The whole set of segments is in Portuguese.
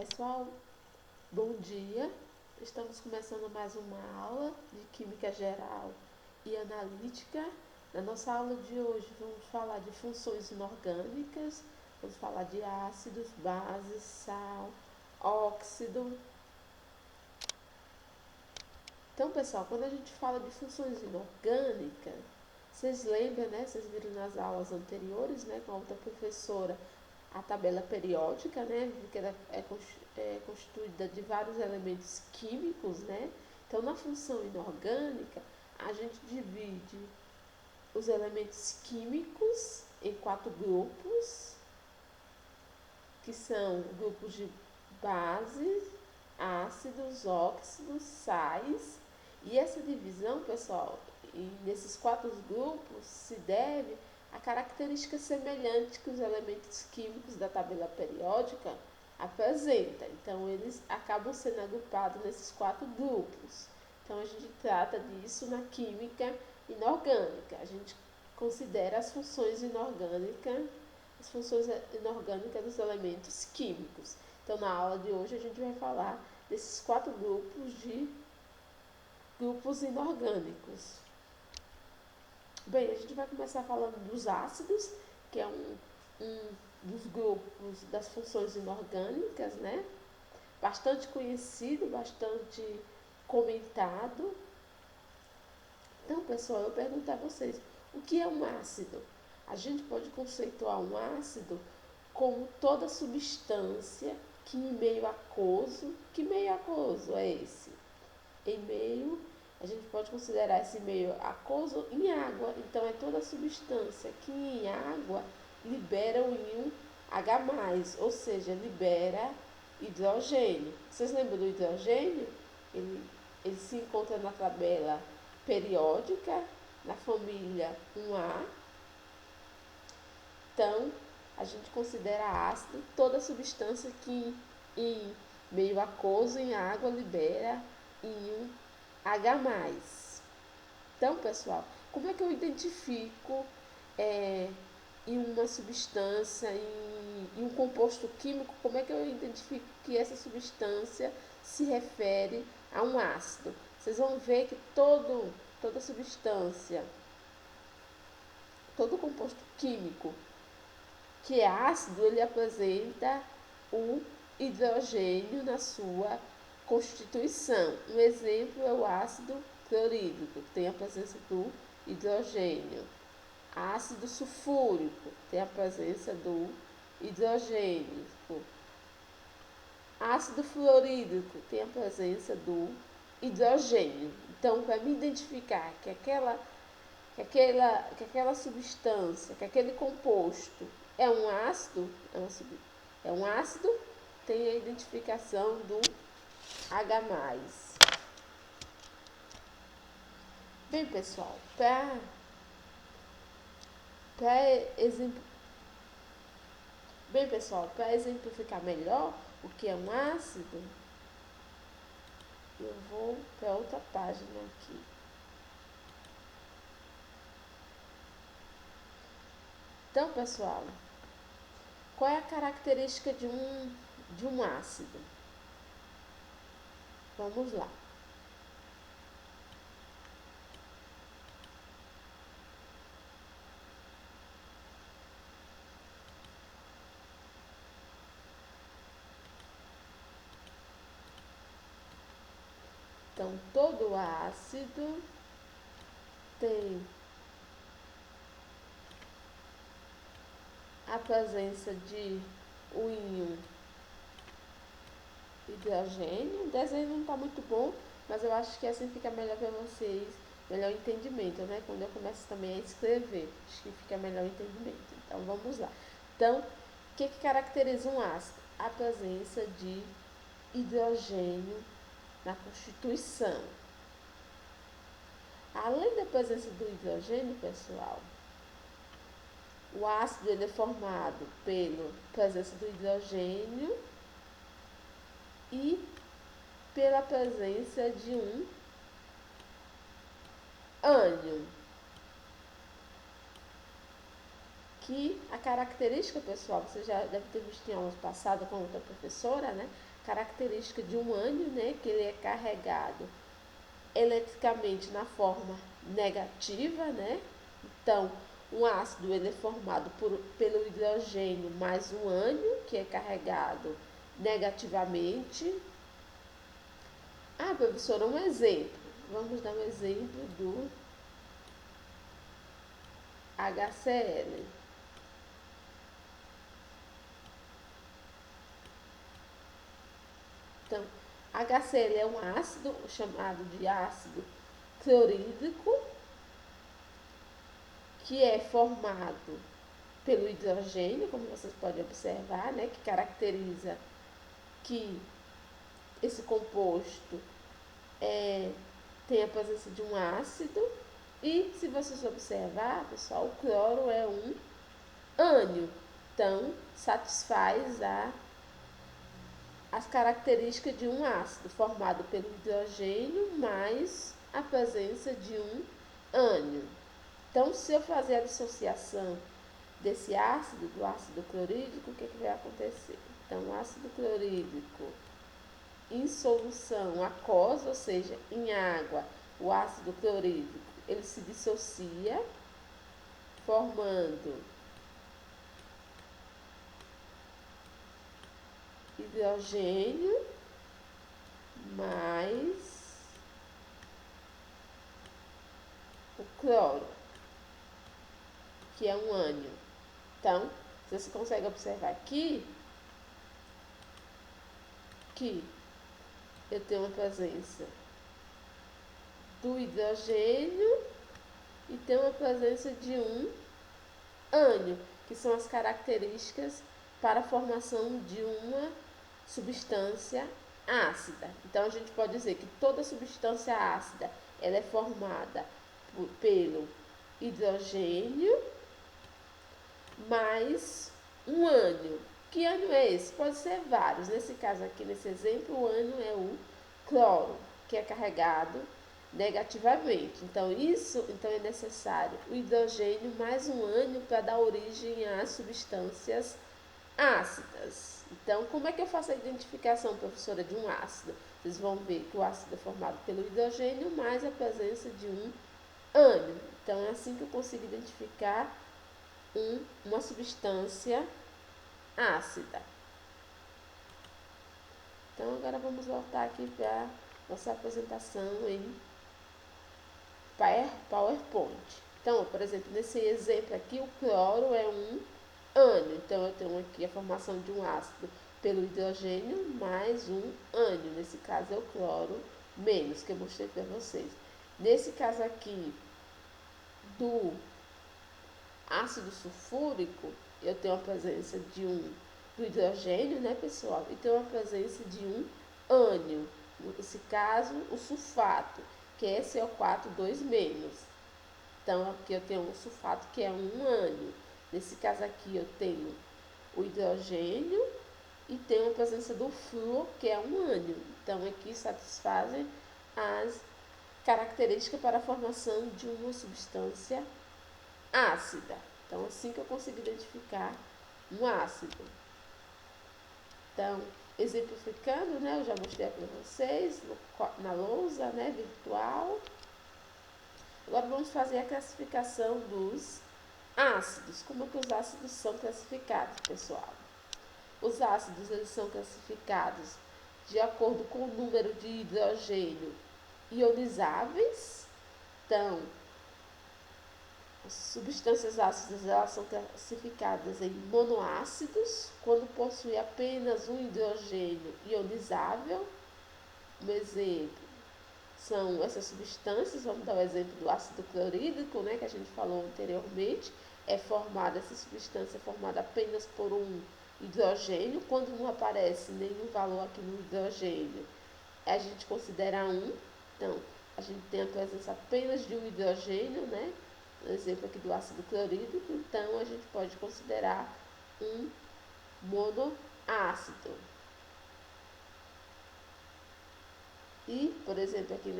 Pessoal, bom dia. Estamos começando mais uma aula de Química Geral e Analítica. Na nossa aula de hoje vamos falar de funções inorgânicas, vamos falar de ácidos, bases, sal, óxido. Então, pessoal, quando a gente fala de funções inorgânicas, vocês lembram, né? Vocês viram nas aulas anteriores, né, com a outra professora, a tabela periódica, né, que ela é constituída de vários elementos químicos, né? Então, na função inorgânica, a gente divide os elementos químicos em 4 grupos, que são grupos de bases, ácidos, óxidos, sais. E essa divisão, pessoal, nesses 4 grupos se deve a características semelhantes que os elementos químicos da tabela periódica apresentam. Então, eles acabam sendo agrupados nesses 4 grupos. Então, a gente trata disso na química inorgânica. A gente considera as funções inorgânicas dos elementos químicos. Então, na aula de hoje, a gente vai falar desses 4 grupos de grupos inorgânicos. Bem, a gente vai começar falando dos ácidos, que é um dos grupos das funções inorgânicas, né? Bastante conhecido, bastante comentado. Então, pessoal, eu pergunto a vocês, o que é um ácido? A gente pode conceituar um ácido como toda substância que em meio aquoso, que meio aquoso é esse? Em meio, a gente pode considerar esse meio aquoso em água, então é toda substância que em água libera o íon H+, ou seja, libera hidrogênio. Vocês lembram do hidrogênio? Ele se encontra na tabela periódica, na família 1A. Então, a gente considera ácido toda substância que em meio aquoso, em água, libera íon H+. Então, pessoal, como é que eu identifico em uma substância, em um composto químico, como é que eu identifico que essa substância se refere a um ácido? Vocês vão ver que toda substância, todo composto químico que é ácido, ele apresenta o hidrogênio na sua constituição. Um exemplo é o ácido clorídrico, que tem a presença do hidrogênio. Ácido sulfúrico, tem a presença do hidrogênio. Ácido fluorídrico, tem a presença do hidrogênio. Então, para me identificar que aquela substância, que aquele composto é um ácido, tem a identificação do H+. Bem, pessoal, para exemplificar melhor o que é um ácido, eu vou para outra página aqui. Então, pessoal, qual é a característica de um ácido? Vamos lá. Então, todo ácido tem a presença de um íon hidrogênio. O desenho não está muito bom, mas eu acho que assim fica melhor para vocês, melhor entendimento, né? Quando eu começo também a escrever, acho que fica melhor entendimento. Então, vamos lá. Então, o que caracteriza um ácido? A presença de hidrogênio na constituição. Além da presença do hidrogênio, pessoal, o ácido ele é formado pela presença do hidrogênio e pela presença de um ânion. Que a característica, pessoal, você já deve ter visto em aulas passadas com outra professora, né? característica de um ânion, né, que ele é carregado eletricamente na forma negativa, né? Então, um ácido ele é formado pelo hidrogênio mais um ânion, que é carregado negativamente. Ah, professora, um exemplo. Vamos dar um exemplo do HCl. Então, HCl é um ácido chamado de ácido clorídrico, que é formado pelo hidrogênio, como vocês podem observar, né, que caracteriza que esse composto tem a presença de um ácido. E se vocês observar, pessoal, o cloro é um ânion, então satisfaz as características de um ácido formado pelo hidrogênio mais a presença de um ânion. Então, se eu fazer a dissociação desse ácido, do ácido clorídrico, o que vai acontecer? Então, o ácido clorídrico em solução aquosa, ou seja, em água, o ácido clorídrico, ele se dissocia, formando hidrogênio mais o cloro, que é um ânion. Então, você consegue observar aqui que eu tenho uma presença do hidrogênio e tenho uma presença de um ânion, que são as características para a formação de uma substância ácida. Então, a gente pode dizer que toda substância ácida ela é formada pelo hidrogênio mais um ânion. Que ânion é esse? Pode ser vários. Nesse caso aqui, nesse exemplo, o ânion é o cloro, que é carregado negativamente. Então é necessário o hidrogênio mais um ânion para dar origem às substâncias ácidas. Então, como é que eu faço a identificação, professora, de um ácido? Vocês vão ver que o ácido é formado pelo hidrogênio mais a presença de um ânion. Então, é assim que eu consigo identificar uma substância ácida. Então, agora vamos voltar aqui para nossa apresentação em PowerPoint. Então, por exemplo, nesse exemplo aqui, o cloro é um ânion. Então, eu tenho aqui a formação de um ácido pelo hidrogênio mais um ânion. Nesse caso, é o cloro menos, que eu mostrei para vocês. Nesse caso aqui, do ácido sulfúrico, eu tenho a presença do hidrogênio, né, pessoal? E tenho a presença de um ânion. Nesse caso, o sulfato, que é CO4 2-. Então, aqui eu tenho um sulfato que é um ânion. Nesse caso aqui, eu tenho o hidrogênio e tenho a presença do flúor, que é um ânion. Então, aqui satisfazem as características para a formação de uma substância ácida. Então, assim que eu consigo identificar um ácido. Então, exemplificando, né, eu já mostrei para vocês na lousa, né, virtual. Agora vamos fazer a classificação dos ácidos. Como é que os ácidos são classificados, pessoal? Os ácidos eles são classificados de acordo com o número de hidrogênio ionizáveis. Então, as substâncias ácidas elas são classificadas em monoácidos, quando possui apenas um hidrogênio ionizável. Um exemplo são essas substâncias, vamos dar o exemplo do ácido clorídrico, né, que a gente falou anteriormente. Essa substância é formada apenas por um hidrogênio. Quando não aparece nenhum valor aqui no hidrogênio, a gente considera um. Então, a gente tem a presença apenas de um hidrogênio, né? No exemplo aqui do ácido clorídrico, então a gente pode considerar um monoácido. E, por exemplo, aqui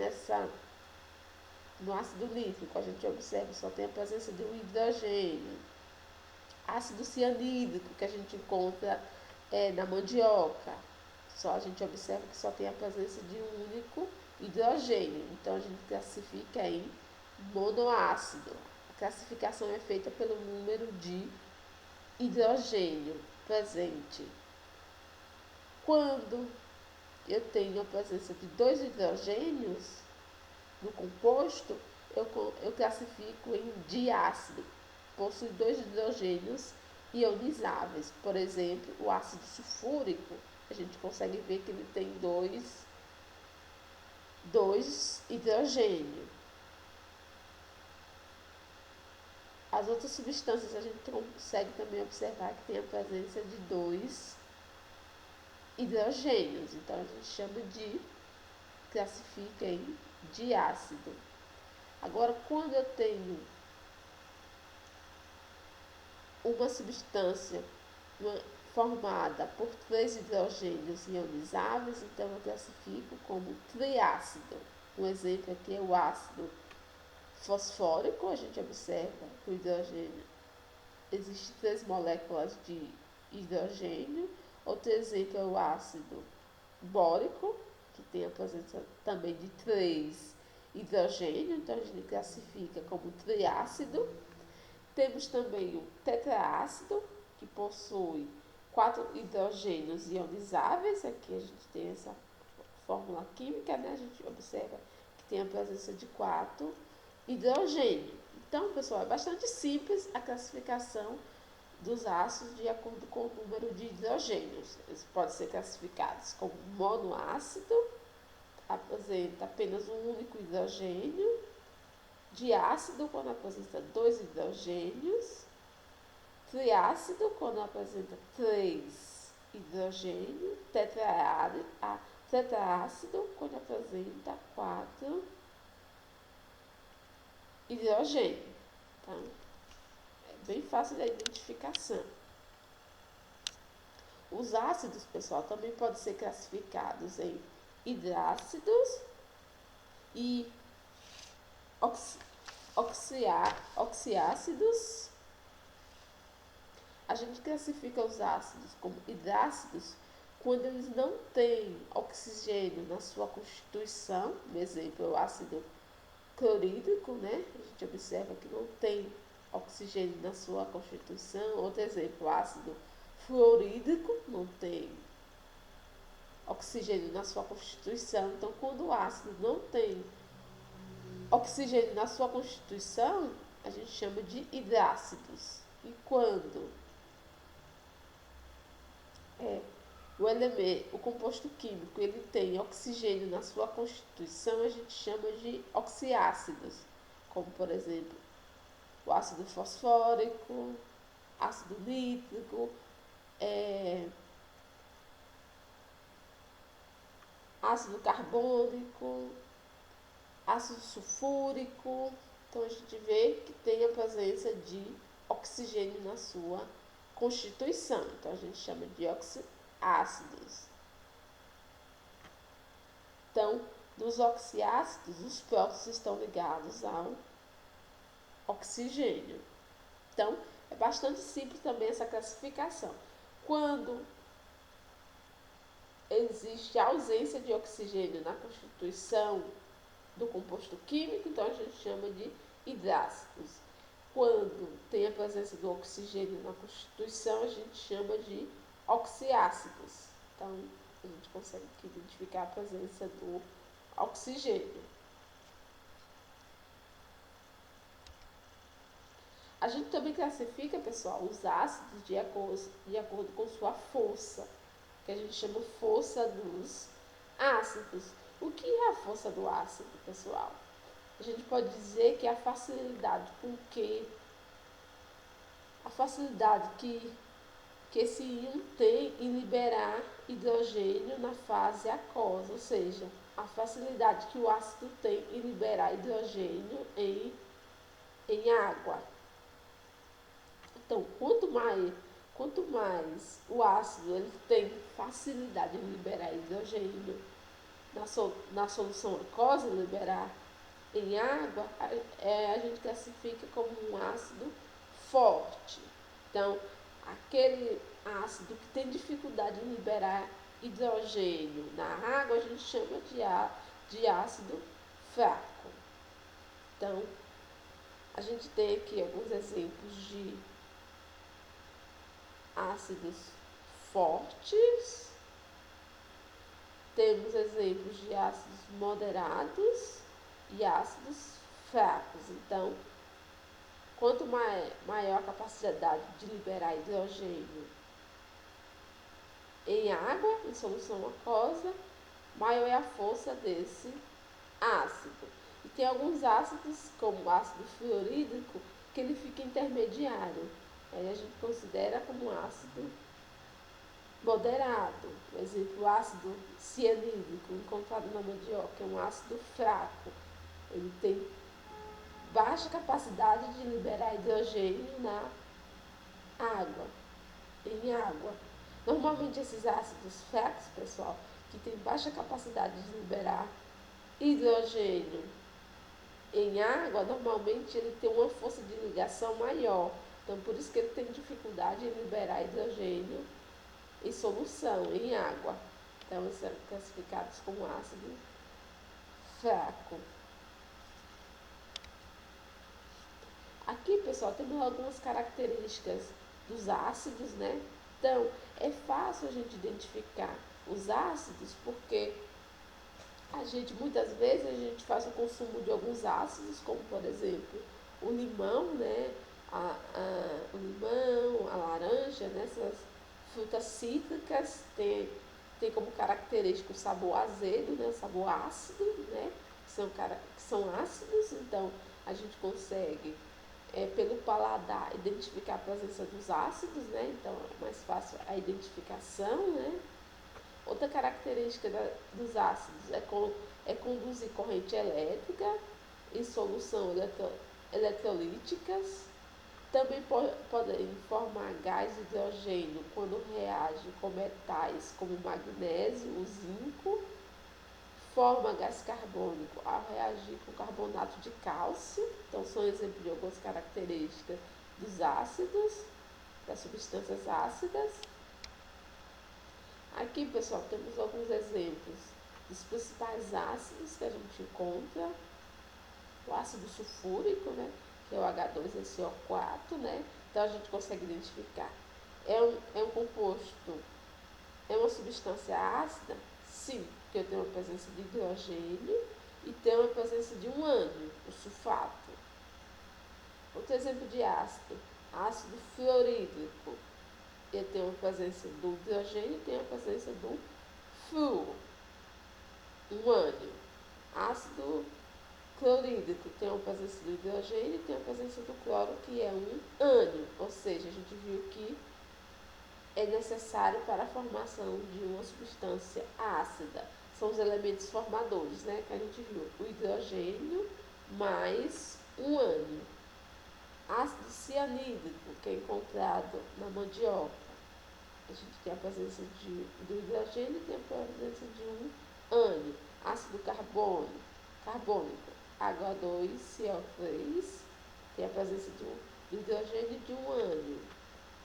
no ácido nítrico, a gente observa só tem a presença de um hidrogênio. Ácido cianídrico, que a gente encontra na mandioca, Só a gente observa que só tem a presença de um único hidrogênio. Então a gente classifica em monoácido. A classificação é feita pelo número de hidrogênio presente. Quando eu tenho a presença de dois hidrogênios no composto, eu classifico em diácido. Possui dois hidrogênios ionizáveis. Por exemplo, o ácido sulfúrico, a gente consegue ver que ele tem dois hidrogênios. As outras substâncias a gente consegue também observar que tem a presença de dois hidrogênios. Então a gente chama de, classifica em diácido. Agora, quando eu tenho uma substância formada por três hidrogênios ionizáveis, então eu classifico como triácido. Um exemplo aqui é o ácido fosfórico. A gente observa que o hidrogênio, existem três moléculas de hidrogênio. Outro exemplo é o ácido bórico, que tem a presença também de três hidrogênios, então a gente classifica como triácido. Temos também o tetraácido, que possui quatro hidrogênios ionizáveis. Aqui a gente tem essa fórmula química, né? A gente observa que tem a presença de quatro hidrogênios. Então, pessoal, é bastante simples a classificação dos ácidos de acordo com o número de hidrogênios. Eles podem ser classificados como monoácido, apresenta apenas um único hidrogênio; diácido, quando apresenta dois hidrogênios; triácido, quando apresenta três hidrogênios; tetraácido, quando apresenta quatro hidrogênios. Então, é bem fácil da identificação. Os ácidos, pessoal, também podem ser classificados em hidrácidos e oxiácidos. A gente classifica os ácidos como hidrácidos quando eles não têm oxigênio na sua constituição. Por exemplo, o ácido clorídrico, né? A gente observa que não tem oxigênio na sua constituição. Outro exemplo, o ácido fluorídrico não tem oxigênio na sua constituição. Então, quando o ácido não tem oxigênio na sua constituição, a gente chama de hidrácidos. E quando o composto químico ele tem oxigênio na sua constituição, a gente chama de oxiácidos, como por exemplo o ácido fosfórico, ácido nítrico, ácido carbônico, ácido sulfúrico. Então a gente vê que tem a presença de oxigênio na sua constituição. Então a gente chama de oxiácidos. Então, dos oxiácidos, os prótons estão ligados ao oxigênio. Então, é bastante simples também essa classificação. Quando existe a ausência de oxigênio na constituição do composto químico, então a gente chama de hidrácidos. Quando tem a presença do oxigênio na constituição, a gente chama de oxiácidos. Então, a gente consegue identificar a presença do oxigênio. A gente também classifica, pessoal, os ácidos de acordo com sua força, que a gente chama força dos ácidos. O que é a força do ácido, pessoal? A gente pode dizer que é a facilidade que esse íon tem em liberar hidrogênio na fase aquosa, ou seja, a facilidade que o ácido tem em liberar hidrogênio em água. Então, quanto mais o ácido ele tem facilidade em liberar hidrogênio na solução aquosa, liberar em água, a gente classifica como um ácido forte. Então, aquele ácido que tem dificuldade em liberar hidrogênio na água, a gente chama de ácido fraco. Então, a gente tem aqui alguns exemplos de ácidos fortes, temos exemplos de ácidos moderados e ácidos fracos. Então, quanto maior a capacidade de liberar hidrogênio em água, em solução aquosa, maior é a força desse ácido. E tem alguns ácidos, como o ácido fluorídrico, que ele fica intermediário. Aí a gente considera como ácido moderado. Por exemplo, o ácido cianídrico, encontrado na mandioca, é um ácido fraco. Ele tem baixa capacidade de liberar hidrogênio na água, em água. Normalmente esses ácidos fracos, pessoal, que tem baixa capacidade de liberar hidrogênio em água, normalmente ele tem uma força de ligação maior. Então, por isso que ele tem dificuldade em liberar hidrogênio em solução, em água. Então, eles são classificados como ácido fraco. Aqui, pessoal, temos algumas características dos ácidos, né? Então, é fácil a gente identificar os ácidos porque muitas vezes, a gente faz o consumo de alguns ácidos, como, por exemplo, o limão, né? O limão, a laranja, né? Essas frutas cítricas tem como característico o sabor azedo, né? O sabor ácido, né? Que são ácidos, então a gente consegue pelo paladar identificar a presença dos ácidos, né? Então é mais fácil a identificação, né? Outra característica dos ácidos é conduzir corrente elétrica em solução eletrolíticas. Também podem formar gás hidrogênio quando reage com metais como o magnésio, o zinco. Forma gás carbônico ao reagir com carbonato de cálcio. Então, são exemplos de algumas características dos ácidos, das substâncias ácidas. Aqui, pessoal, temos alguns exemplos dos principais ácidos que a gente encontra. O ácido sulfúrico, né, que é o H2SO4, né? Então, a gente consegue identificar. É um composto, é uma substância ácida? Sim, porque eu tenho a presença de hidrogênio e tenho a presença de um ânion, o sulfato. Outro exemplo de ácido fluorídrico. Eu tenho a presença do hidrogênio e tenho a presença do flúor, um ânion. Ácido clorídrico tem a presença do hidrogênio e tem a presença do cloro, que é um ânion. Ou seja, a gente viu que é necessário para a formação de uma substância ácida. São os elementos formadores, né, que a gente viu. O hidrogênio mais um ânion. Ácido cianídrico, que é encontrado na mandioca. A gente tem a presença do hidrogênio e tem a presença de um ânion. Ácido carbônico, H2CO3, tem a presença do hidrogênio e de um ânion.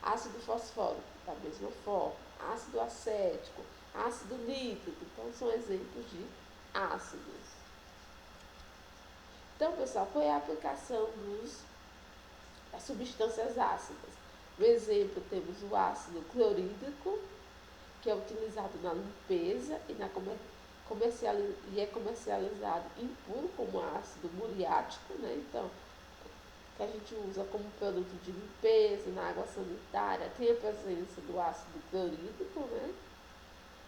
Ácido fosfórico, da mesma forma. Ácido acético, ácido nítrico. Então, são exemplos de ácidos. Então, pessoal, qual é a aplicação das substâncias ácidas? No exemplo, temos o ácido clorídrico, que é utilizado na limpeza e é comercializado impuro como ácido muriático, né? Então, que a gente usa como produto de limpeza, na água sanitária, tem a presença do ácido clorídrico, né?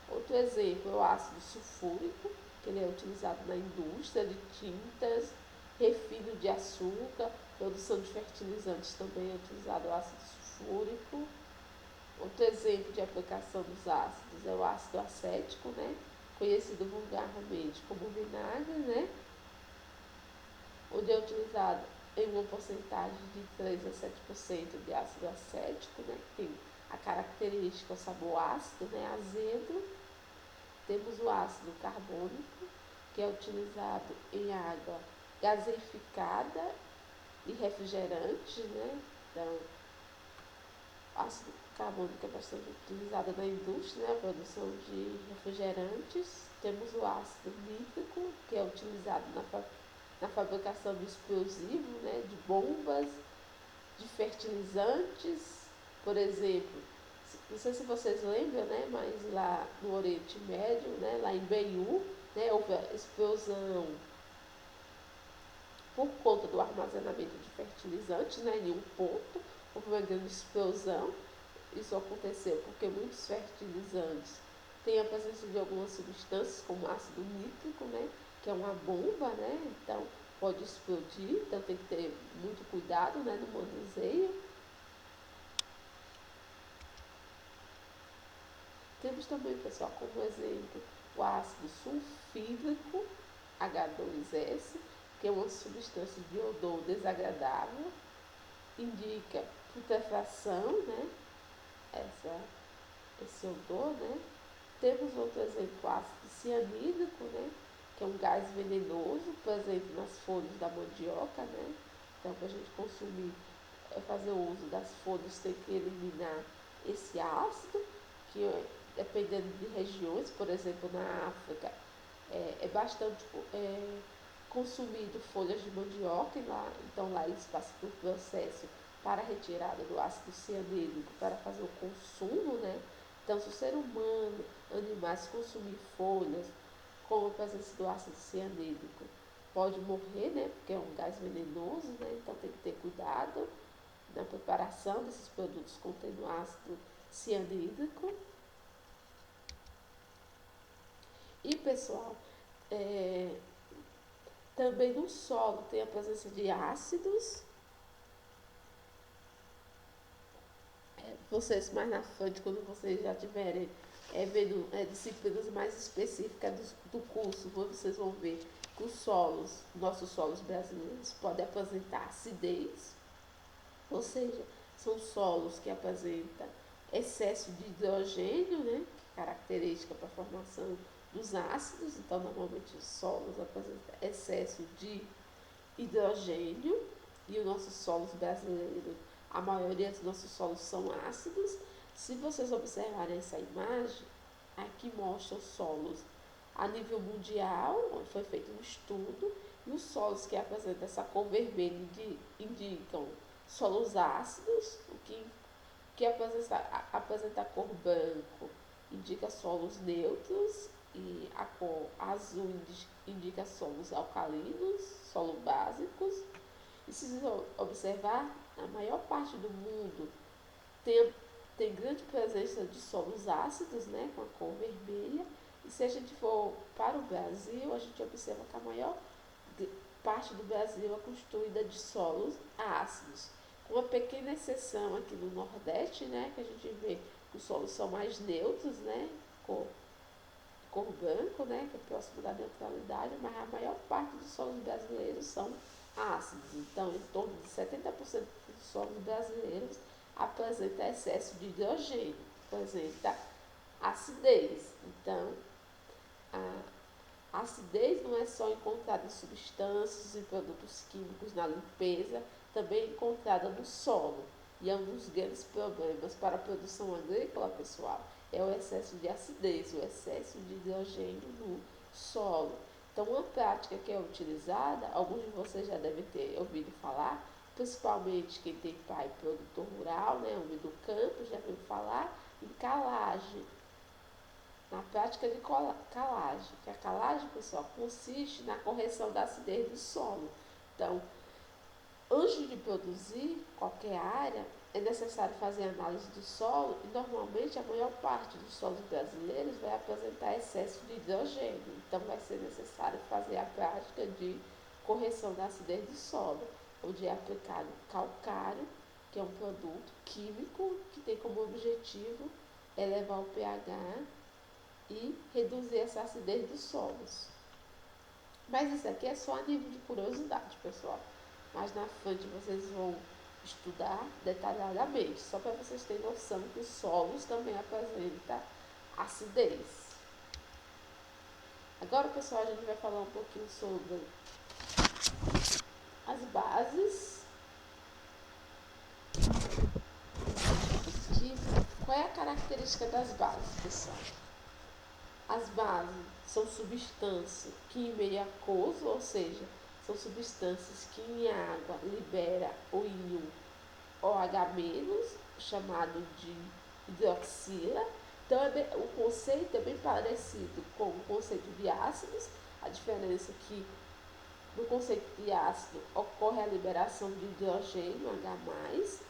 Outro exemplo é o ácido sulfúrico, que ele é utilizado na indústria de tintas, refino de açúcar, produção de fertilizantes também é utilizado o ácido sulfúrico. Outro exemplo de aplicação dos ácidos é o ácido acético, né? Conhecido vulgarmente como vinagre, né? Onde é utilizado em uma porcentagem de 3 a 7% de ácido acético, né? Que tem a característica, o sabor ácido, né? Azedo. Temos o ácido carbônico, que é utilizado em água gaseificada e refrigerantes, né? Então, ácido carbônico é bastante utilizado na indústria, né, a produção de refrigerantes. Temos o ácido nítrico, que é utilizado na fabricação de explosivos, né, de bombas, de fertilizantes, por exemplo. Não sei se vocês lembram, né, mas lá no Oriente Médio, né, lá em Beirut, né, houve a explosão por conta do armazenamento de fertilizantes, né, em um ponto, houve uma grande explosão. Isso aconteceu porque muitos fertilizantes têm a presença de algumas substâncias, como ácido nítrico, né, que é uma bomba, né, então pode explodir, então tem que ter muito cuidado, né, no manuseio. Temos também, pessoal, como exemplo, o ácido sulfídrico, H2S, que é uma substância de odor desagradável, indica putrefação, né? Esse odor, né? Temos outro exemplo, ácido cianídrico, né? Que é um gás venenoso presente nas folhas da mandioca, né? Então, para a gente consumir, fazer o uso das folhas, tem que eliminar esse ácido, que dependendo de regiões, por exemplo, na África, é bastante consumido folhas de mandioca, então lá eles passam por processo para a retirada do ácido cianídrico para fazer o consumo, né? Então, se o ser humano, animais consumir folhas com a presença do ácido cianídrico, pode morrer, né? Porque é um gás venenoso, né? Então tem que ter cuidado na preparação desses produtos contendo ácido cianídrico. E, pessoal, também no solo tem a presença de ácidos. Vocês mais na frente, quando vocês já tiverem vendo disciplinas mais específicas do curso, vocês vão ver que os solos, nossos solos brasileiros, podem apresentar acidez, ou seja, são solos que apresentam excesso de hidrogênio, né, característica para a formação dos ácidos. Então, normalmente os solos apresentam excesso de hidrogênio, e os nossos solos brasileiros, a maioria dos nossos solos são ácidos. Se vocês observarem essa imagem, aqui mostra os solos a nível mundial, onde foi feito um estudo, e os solos que apresentam essa cor vermelha indicam solos ácidos, o que apresenta a cor branco indica solos neutros, e a cor azul indica solos alcalinos, solos básicos. E se vocês observar, a maior parte do mundo tem grande presença de solos ácidos, né, com a cor vermelha. E se a gente for para o Brasil, a gente observa que a maior parte do Brasil é constituída de solos ácidos, com uma pequena exceção aqui no Nordeste, né, que a gente vê que os solos são mais neutros, né, cor branco, né, que é próximo da neutralidade, mas a maior parte dos solos brasileiros são ácidos. Então, em torno de 70% dos solos brasileiros apresenta excesso de hidrogênio, apresenta acidez. Então, a acidez não é só encontrada em substâncias e produtos químicos na limpeza, também é encontrada no solo. E é um dos grandes problemas para a produção agrícola, pessoal, é o excesso de acidez, o excesso de hidrogênio no solo. Então, uma prática que é utilizada, alguns de vocês já devem ter ouvido falar, principalmente quem tem pai produtor rural, né, homem do campo, já ouviu falar em calagem. Na prática de calagem, que a calagem, pessoal, consiste na correção da acidez do solo. Então, antes de produzir qualquer área, é necessário fazer análise do solo, e normalmente a maior parte dos solos brasileiros vai apresentar excesso de hidrogênio. Então vai ser necessário fazer a prática de correção da acidez do solo, onde é aplicado calcário, que é um produto químico que tem como objetivo elevar o pH e reduzir essa acidez dos solos. Mas isso aqui é só a nível de curiosidade, pessoal. Mais na frente vocês vão estudar detalhadamente, só para vocês terem noção que os solos também apresentam acidez. Agora, pessoal, a gente vai falar um pouquinho sobre as bases qual é a característica das bases, pessoal? As bases são substâncias que em meio aquoso, ou seja, são substâncias que em água libera o íon OH-, chamado de hidroxila. Então, o conceito é bem parecido com o conceito de ácidos. A diferença é que no conceito de ácido ocorre a liberação de hidrogênio H+,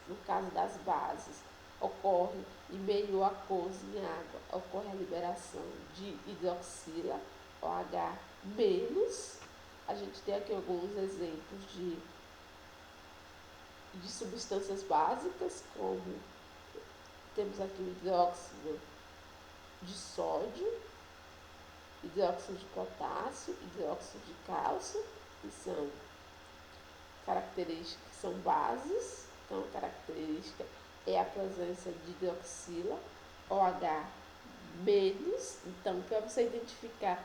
no caso das bases ocorre em meio aquoso em água, ocorre a liberação de hidroxila OH-. A gente tem aqui alguns exemplos de substâncias básicas, como temos aqui o hidróxido de sódio, hidróxido de potássio, hidróxido de cálcio, que são características, que são bases. Então, a característica é a presença de hidroxila OH-. Então, para você identificar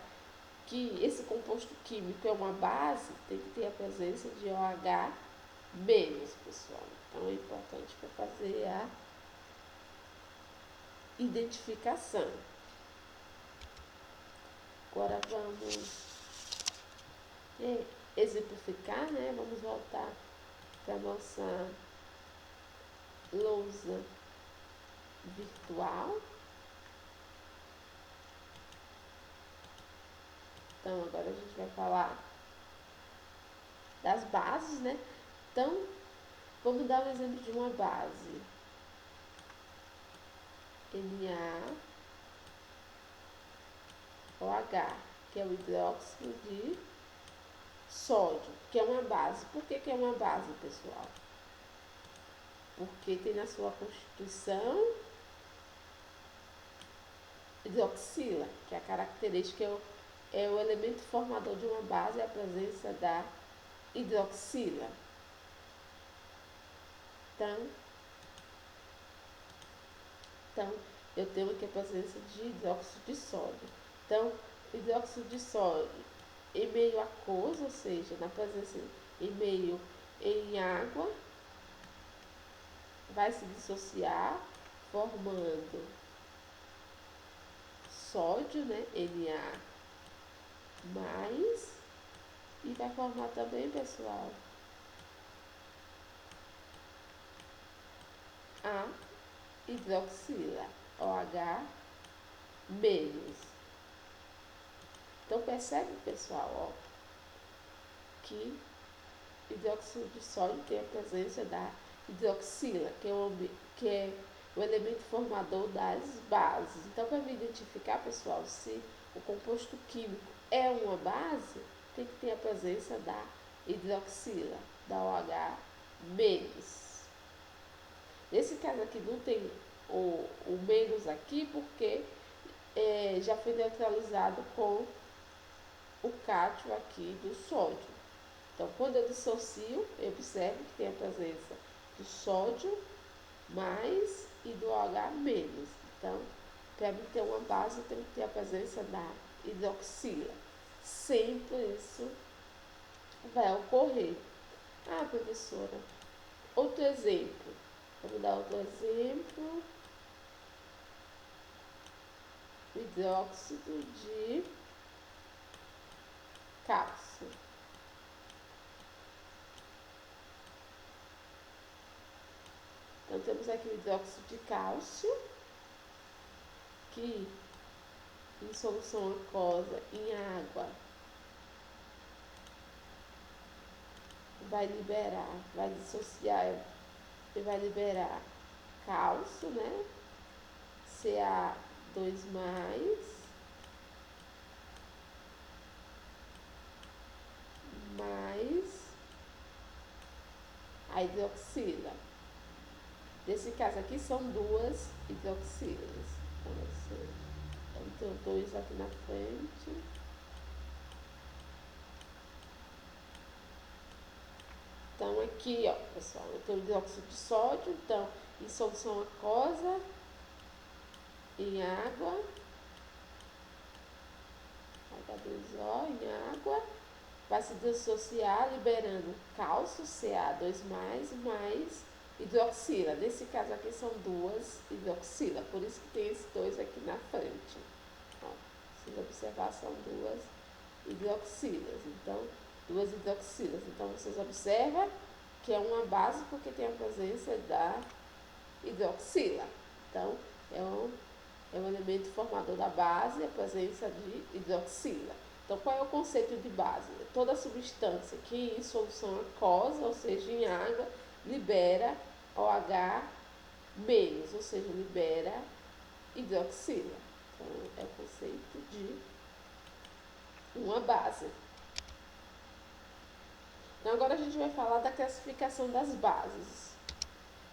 que esse composto químico é uma base, tem que ter a presença de OH-, pessoal. Então, é importante para fazer a identificação. Agora vamos exemplificar, né? Vamos voltar para a nossa lousa virtual. Então, agora a gente vai falar das bases, né? Então, vamos dar um exemplo de uma base. NaOH, que é o hidróxido de sódio, que é uma base. Por que é uma base, pessoal? Porque tem na sua constituição hidroxila, que é a característica, é o elemento formador de uma base, é a presença da hidroxila. Então, eu tenho aqui a presença de hidróxido de sódio. Então, hidróxido de sódio em meio aquoso, ou seja, na presença em meio em água, vai se dissociar, formando sódio, né, Na+, e vai formar também, pessoal, a hidroxila, OH-. Então, percebe, pessoal, ó, que hidróxido de sódio tem a presença da hidroxila, que é o elemento formador das bases. Então, para me identificar, pessoal, se o composto químico é uma base, tem que ter a presença da hidroxila, da OH-. Nesse caso aqui não tem o menos aqui, porque já foi neutralizado com o cátion aqui do sódio. Então, quando eu dissocio, eu observo que tem a presença do sódio mais e do OH-. Então, para mim ter uma base, eu tenho que ter a presença da hidroxila. Sempre isso vai ocorrer. Ah, professora, outro exemplo. Vamos dar outro exemplo. O hidróxido de cálcio. Então, temos aqui o hidróxido de cálcio, que em solução aquosa, em água, vai dissociar e vai liberar cálcio, né? Ca2+, mais a hidroxila. Nesse caso aqui são duas hidroxilas. Então, tem dois aqui na frente. Então, aqui, ó, pessoal, eu tenho hidróxido de sódio. Então, em solução aquosa, em água, H2O, em água, vai se dissociar, liberando cálcio, Ca2+, mais hidroxila. Nesse caso aqui são 2 hidroxila, por isso que tem esses 2 aqui na frente. Ó, vocês observar, são 2 hidroxilas. Então, 2 hidroxilas. Então, vocês observam que é uma base porque tem a presença da hidroxila. Então, é um elemento formador da base, a presença de hidroxila. Então, qual é o conceito de base? Toda substância que em solução aquosa, ou seja, em água, libera OH menos, ou seja, libera hidroxila. Então, é o conceito de uma base. Então, agora a gente vai falar da classificação das bases.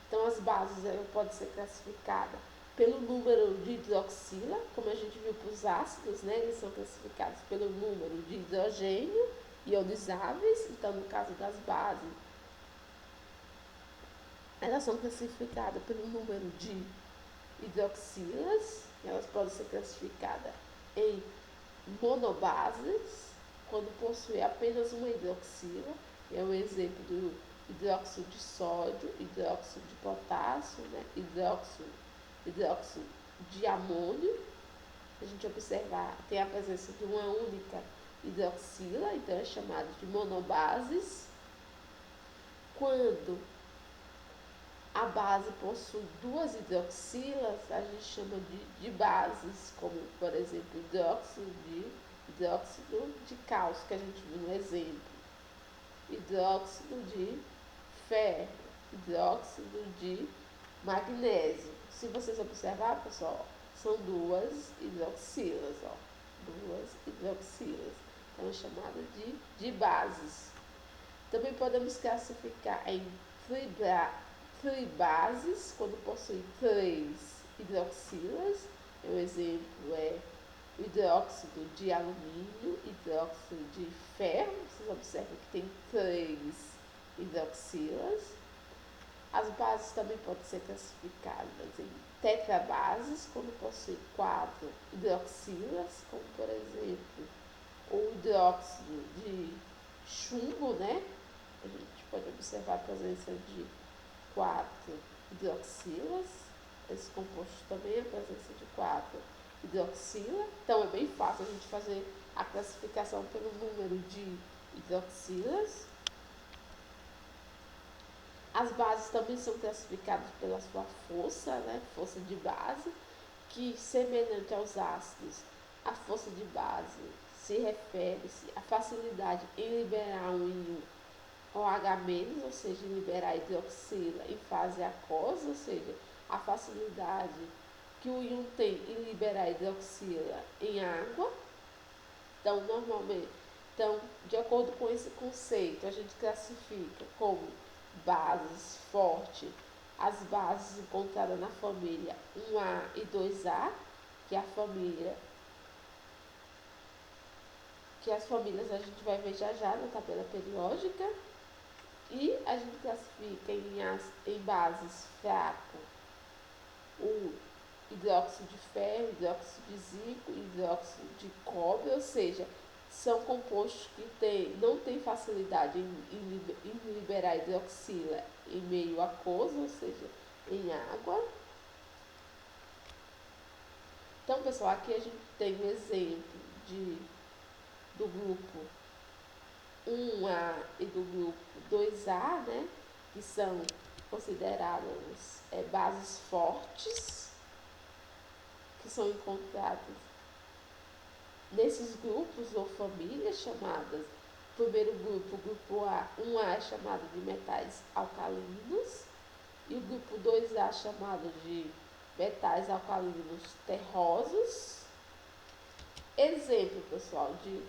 Então, as bases podem ser classificadas pelo número de hidroxila, como a gente viu para os ácidos, né? Eles são classificados pelo número de hidrogênio ionizáveis. Então, no caso das bases, elas são classificadas pelo número de hidroxilas. Elas podem ser classificadas em monobases, quando possui apenas uma hidroxila. É um exemplo do hidróxido de sódio, hidróxido de potássio, né? hidróxido de amônio. Se a gente observar, tem a presença de uma única hidroxila, então é chamado de monobases. Quando a base possui 2 hidroxilas, a gente chama de bases, como por exemplo hidróxido de cálcio, que a gente viu no exemplo, hidróxido de ferro, hidróxido de magnésio. Se vocês observar, pessoal, são 2 hidroxilas, ó, 2 hidroxilas. Então é chamada de bases. Também podemos classificar em tribases, quando possui 3 hidroxilas. O exemplo é o hidróxido de alumínio, hidróxido de ferro. Vocês observam que tem 3 hidroxilas. As bases também podem ser classificadas em tetrabases, quando possui 4 hidroxilas, como por exemplo o hidróxido de chumbo, né? A gente pode observar a presença de 4 hidroxilas. Esse composto também é a presença de 4 hidroxila. Então é bem fácil a gente fazer a classificação pelo número de hidroxilas. As bases também são classificadas pela sua força, né? Força de base, que semelhante aos ácidos, a força de base se refere-se à facilidade em liberar um íon OH-, ou seja, em liberar hidroxila em fase aquosa, ou seja, a facilidade que o íon tem em liberar hidroxila em água. Então, normalmente, de acordo com esse conceito, a gente classifica como bases fortes as bases encontradas na família 1A e 2A, que é a família que as famílias a gente vai ver já na tabela periódica. E a gente classifica em bases fracas o hidróxido de ferro, hidróxido de zinco, hidróxido de cobre, ou seja, são compostos que não têm facilidade em liberar hidroxila em meio aquoso, ou seja, em água. Então, pessoal, aqui a gente tem um exemplo do grupo 1A e do grupo 2A, né, que são consideradas bases fortes, que são encontradas nesses grupos ou famílias chamadas, primeiro grupo, o grupo A, 1A é chamado de metais alcalinos, e o grupo 2A chamado de metais alcalinos terrosos. Exemplo, pessoal, de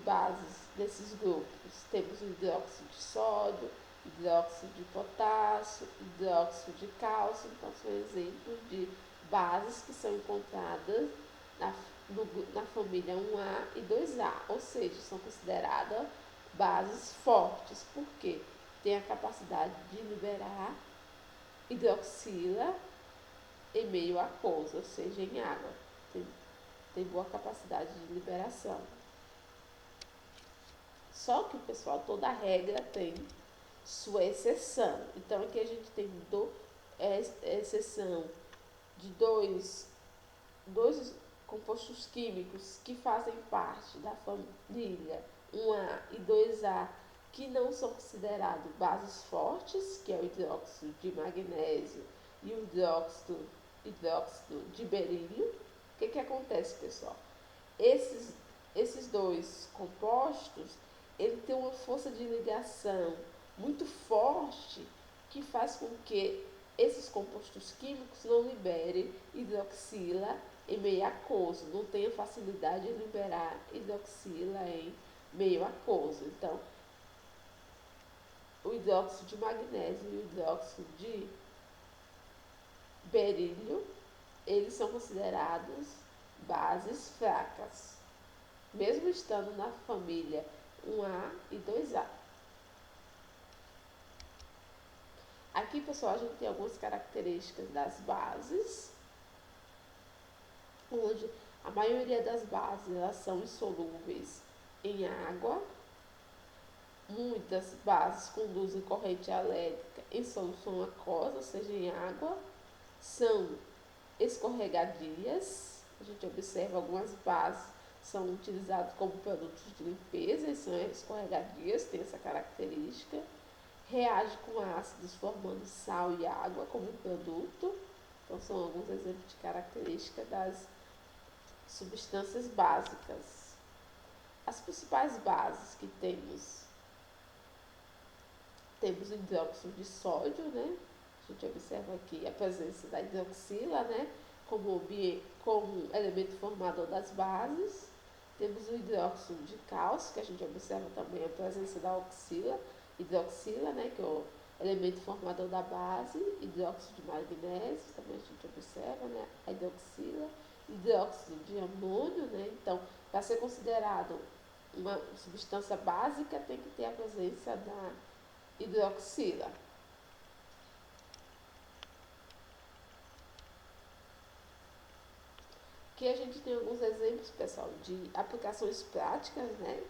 bases desses grupos, temos o hidróxido de sódio, hidróxido de potássio, hidróxido de cálcio. Então são exemplos de bases que são encontradas na família 1A e 2A, ou seja, são consideradas bases fortes, porque tem a capacidade de liberar hidroxila em meio aquoso, ou seja, em água. Tem boa capacidade de liberação. Só que, pessoal, toda regra tem sua exceção. Então aqui a gente tem exceção de dois compostos químicos que fazem parte da família 1A e 2A, que não são considerados bases fortes, que é o hidróxido de magnésio e o hidróxido de berílio. O que acontece, pessoal? Esses dois compostos, ele tem uma força de ligação muito forte que faz com que esses compostos químicos não liberem hidroxila em meio aquoso, não tenha facilidade de liberar hidroxila em meio aquoso. Então, o hidróxido de magnésio e o hidróxido de berílio, eles são considerados bases fracas, mesmo estando na família 1A e 2A. Aqui, pessoal, a gente tem algumas características das bases, onde a maioria das bases elas são insolúveis em água. Muitas bases conduzem corrente elétrica em solução aquosa, ou seja, em água. São escorregadias. A gente observa algumas bases são utilizadas como produtos de limpeza e são escorregadias, tem essa característica. Reage com ácidos formando sal e água como produto. Então são alguns exemplos de características das substâncias básicas. As principais bases que temos o hidróxido de sódio, né? A gente observa aqui a presença da hidroxila, né? Como elemento formador das bases. Temos o hidróxido de cálcio, que a gente observa também a presença da hidroxila, né? Que é o elemento formador da base. Hidróxido de magnésio, também a gente observa, né? A hidroxila. Hidróxido de amônio, né? Então, para ser considerado uma substância básica, tem que ter a presença da hidroxila. Aqui a gente tem alguns exemplos, pessoal, de aplicações práticas, né?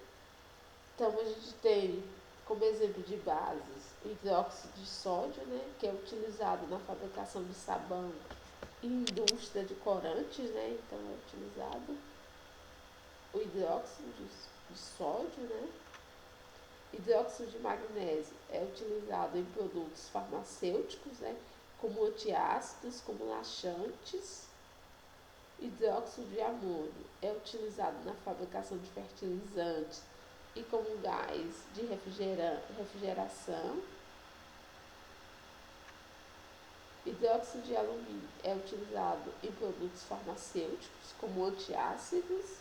Então a gente tem como exemplo de bases o hidróxido de sódio, né? Que é utilizado na fabricação de sabão e indústria de corantes, né? Então é utilizado o hidróxido de sódio, né? Hidróxido de magnésio é utilizado em produtos farmacêuticos, né? Como antiácidos, como laxantes. Hidróxido de amônio é utilizado na fabricação de fertilizantes e como gás de refrigeração. Hidróxido de alumínio é utilizado em produtos farmacêuticos como antiácidos.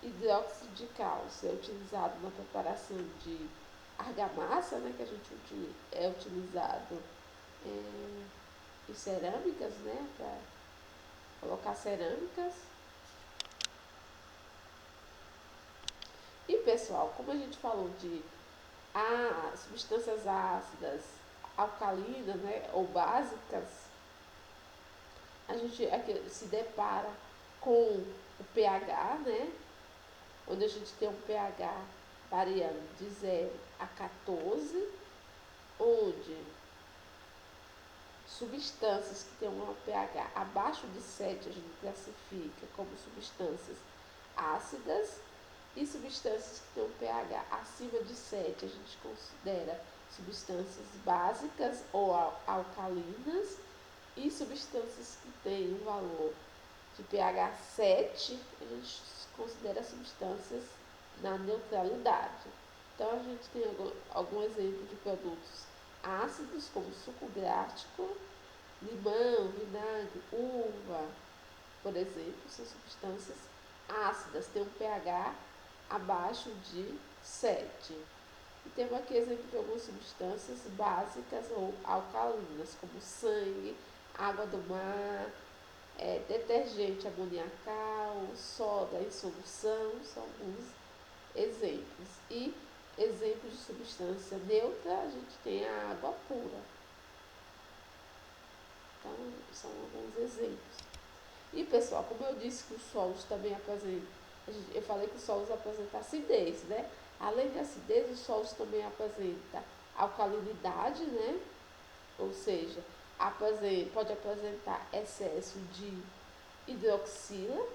Hidróxido de cálcio é utilizado na preparação de argamassa, né, que a gente é utilizado em cerâmicas, né, para colocar cerâmicas. E pessoal, como a gente falou de substâncias ácidas, alcalinas, né, ou básicas, a gente aqui se depara com o pH, né, onde a gente tem um pH variando de 0 a 14, onde substâncias que têm um pH abaixo de 7 a gente classifica como substâncias ácidas e substâncias que têm um pH acima de 7 a gente considera substâncias básicas ou alcalinas e substâncias que têm um valor de pH 7 a gente considera substâncias na neutralidade. Então a gente tem algum exemplo de produtos ácidos como suco gástrico, limão, vinagre, uva, por exemplo, são substâncias ácidas, tem um pH abaixo de 7. E temos aqui exemplo de algumas substâncias básicas ou alcalinas, como sangue, água do mar, detergente amoniacal, soda em solução, são alguns exemplos. E exemplos de substância neutra, a gente tem a água pura. Então, são alguns exemplos. E pessoal, como eu disse que os solos também apresentam Eu falei que os solos apresentam acidez, né? Além de acidez, os solos também apresentam alcalinidade, né? Ou seja, pode apresentar excesso de hidroxila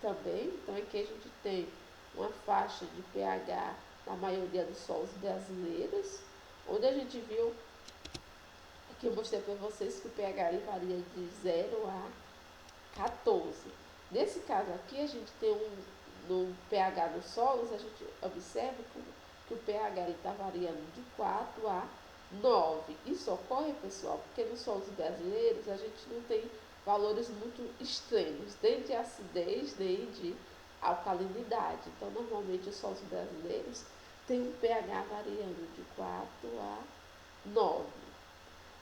também. Então aqui a gente tem uma faixa de pH na maioria dos solos brasileiros, onde a gente viu, aqui eu mostrei para vocês que o pH varia de 0 a 14. Nesse caso aqui, a gente tem no pH dos solos, a gente observa que o pH está variando de 4 a 9. Isso ocorre, pessoal, porque nos solos brasileiros a gente não tem valores muito extremos, nem de acidez, nem de alcalinidade. Então, normalmente os solos brasileiros têm um pH variando de 4 a 9.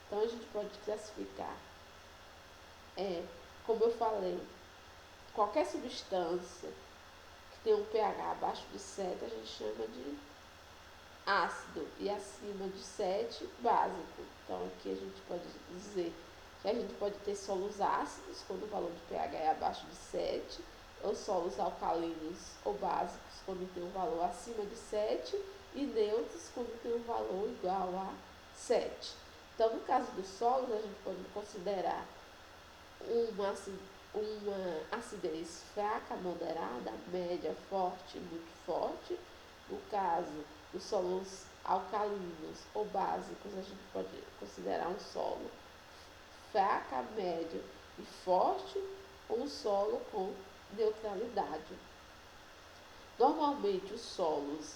Então, a gente pode classificar, como eu falei, qualquer substância que tem um pH abaixo de 7 a gente chama de ácido e acima de 7, básico. Então aqui a gente pode dizer que a gente pode ter solos ácidos quando o valor de pH é abaixo de 7, ou solos alcalinos ou básicos quando tem um valor acima de 7, e neutros quando tem um valor igual a 7. Então, no caso dos solos, a gente pode considerar uma acidez fraca, moderada, média, forte, muito forte. No caso dos solos alcalinos ou básicos, a gente pode considerar um solo fraca, médio e forte, ou um solo com neutralidade. Normalmente os solos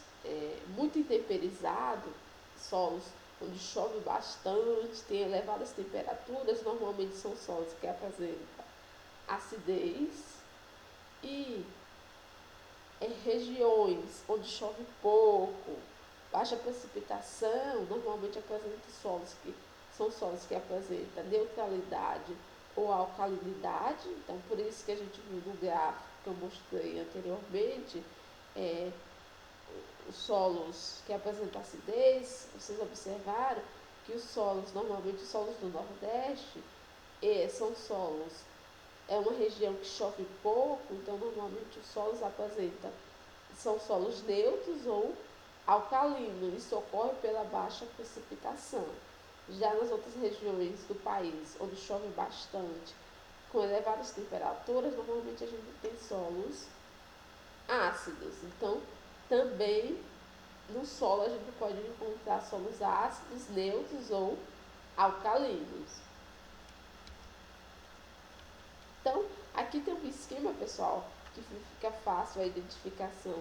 muito intemperizados, solos onde chove bastante, tem elevadas temperaturas, normalmente são solos que apresentam acidez, e regiões onde chove pouco, baixa precipitação, normalmente apresentam solos que apresentam neutralidade ou alcalinidade. Então, por isso que a gente viu no gráfico que eu mostrei anteriormente, os solos que apresentam acidez, vocês observaram que normalmente os solos do Nordeste, são solos, é uma região que chove pouco, então normalmente os solos são solos neutros ou alcalinos. Isso ocorre pela baixa precipitação. Já nas outras regiões do país, onde chove bastante, com elevadas temperaturas, normalmente a gente tem solos ácidos. Então, também no solo a gente pode encontrar solos ácidos, neutros ou alcalinos. Então, aqui tem um esquema, pessoal, que fica fácil a identificação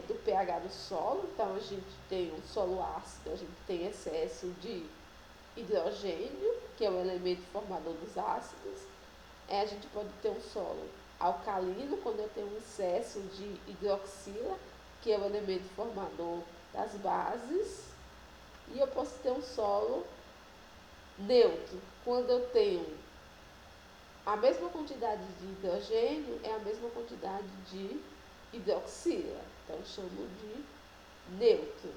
do pH do solo. Então, a gente tem um solo ácido, a gente tem excesso de hidrogênio, que é o elemento formador dos ácidos. A gente pode ter um solo alcalino, quando eu tenho um excesso de hidroxila, que é o elemento formador das bases. E eu posso ter um solo neutro, quando eu tenho a mesma quantidade de hidrogênio, é a mesma quantidade de hidroxila. Então, eu chamo de neutro.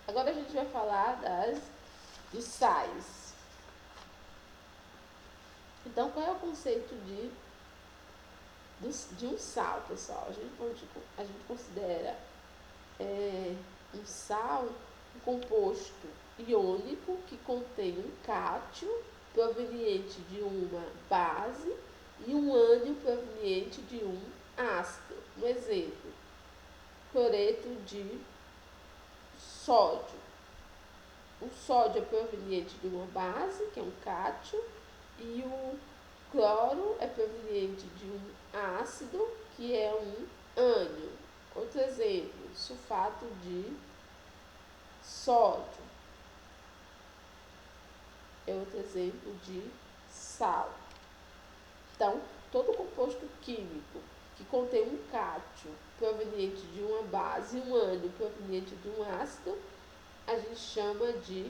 Agora a gente vai falar dos sais. Então, qual é o conceito de um sal, pessoal? A gente considera um sal um composto iônico que contém um cátion proveniente de uma base e um ânion proveniente de um ácido. Um exemplo, cloreto de sódio. O sódio é proveniente de uma base, que é um cátion, e o cloro é proveniente de um ácido, que é um ânion. Outro exemplo, sulfato de sódio. É outro exemplo de sal. Então, todo composto químico que contém um cátion proveniente de uma base e um ânion proveniente de um ácido, a gente chama de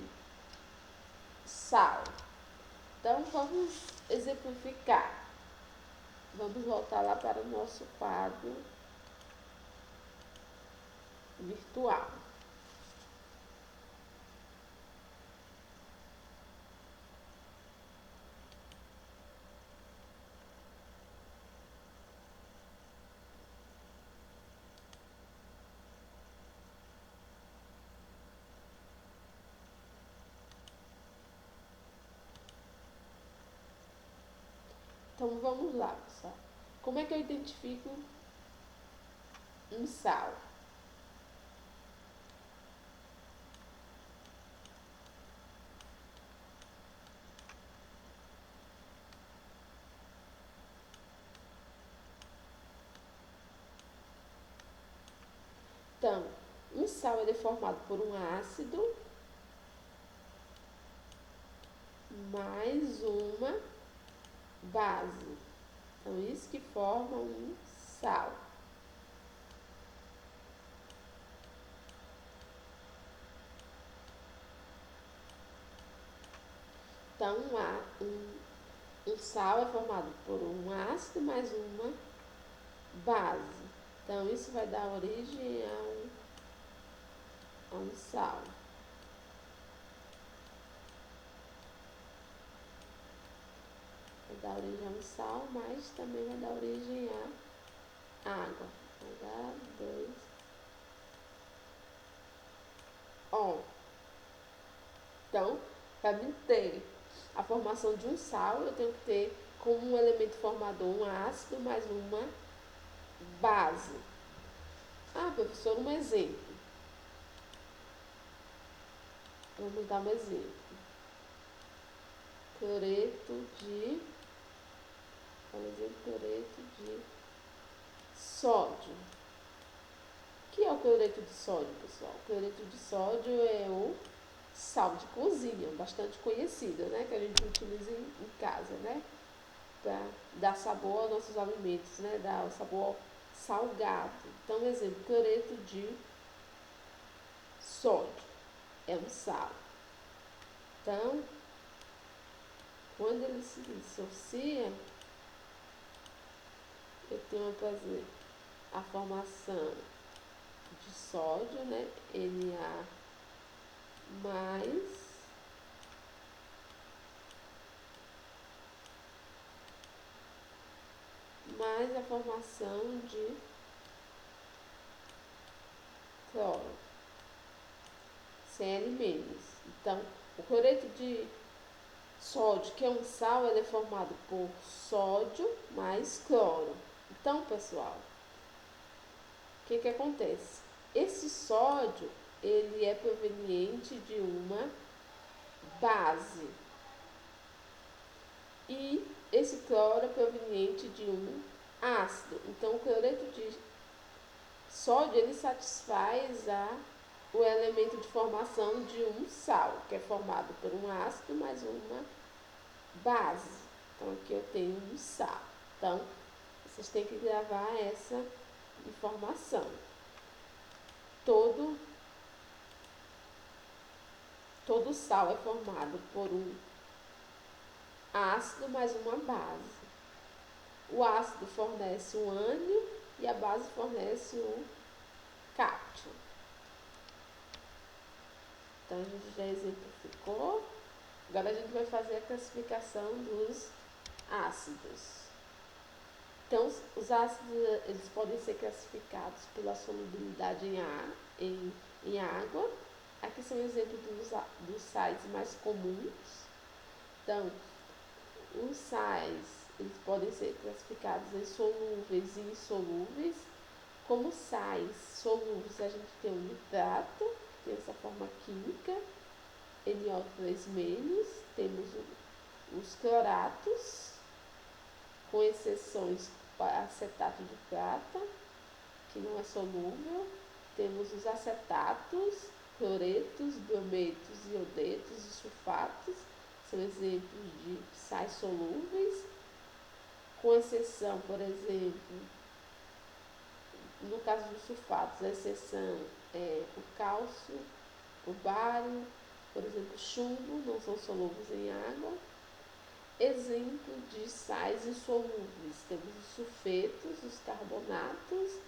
sal. Então, vamos exemplificar. Vamos voltar lá para o nosso quadro virtual. Então vamos lá, pessoal. Como é que eu identifico um sal? Então, um sal ele é formado por um ácido mais uma base. Então, isso que forma um sal. Então, um sal é formado por um ácido mais uma base. Então, isso vai dar origem a um sal. Vai dar origem a um sal, mas também vai dar origem a água. H2O. Então, para mim ter a formação de um sal, eu tenho que ter como um elemento formador um ácido mais uma base. Ah, professor, um exemplo. Vamos dar um exemplo. Cloreto de, por exemplo, cloreto de sódio. O que é o cloreto de sódio, pessoal? O cloreto de sódio é o sal de cozinha, bastante conhecido, né? Que a gente utiliza em casa, né? Para dar sabor aos nossos alimentos, né? Dar o sabor salgado. Então, um exemplo, cloreto de sódio é um sal. Então, quando ele se dissocia, eu tenho, por exemplo, a formação de sódio, né? Na mais a formação de cloro, Cl-. Então, o cloreto de sódio, que é um sal, ele é formado por sódio mais cloro. Então, pessoal, o que acontece? Esse sódio, ele é proveniente de uma base. E esse cloro é proveniente de um ácido. Então, o cloreto de sódio, ele satisfaz o elemento de formação de um sal, que é formado por um ácido mais uma base. Então, aqui eu tenho um sal. Então, vocês têm que gravar essa informação. Todo sal é formado por um ácido mais uma base. O ácido fornece um ânion e a base fornece um cátion. Então, a gente já exemplificou. Agora a gente vai fazer a classificação dos ácidos. Então, os ácidos eles podem ser classificados pela solubilidade em água. Aqui são exemplos dos sais mais comuns. Então, os sais eles podem ser classificados em solúveis e insolúveis. Como sais solúveis, a gente tem o nitrato, que tem essa forma química, NO3-, temos os cloratos, com exceções para acetato de prata, que não é solúvel. Temos os acetatos, cloretos, brometos, iodetos e sulfatos, são exemplos de sais solúveis, com exceção, por exemplo, no caso dos sulfatos, a exceção é o cálcio, o bário, por exemplo, chumbo, não são solúveis em água. Exemplo de sais insolúveis, temos os sulfetos, os carbonatos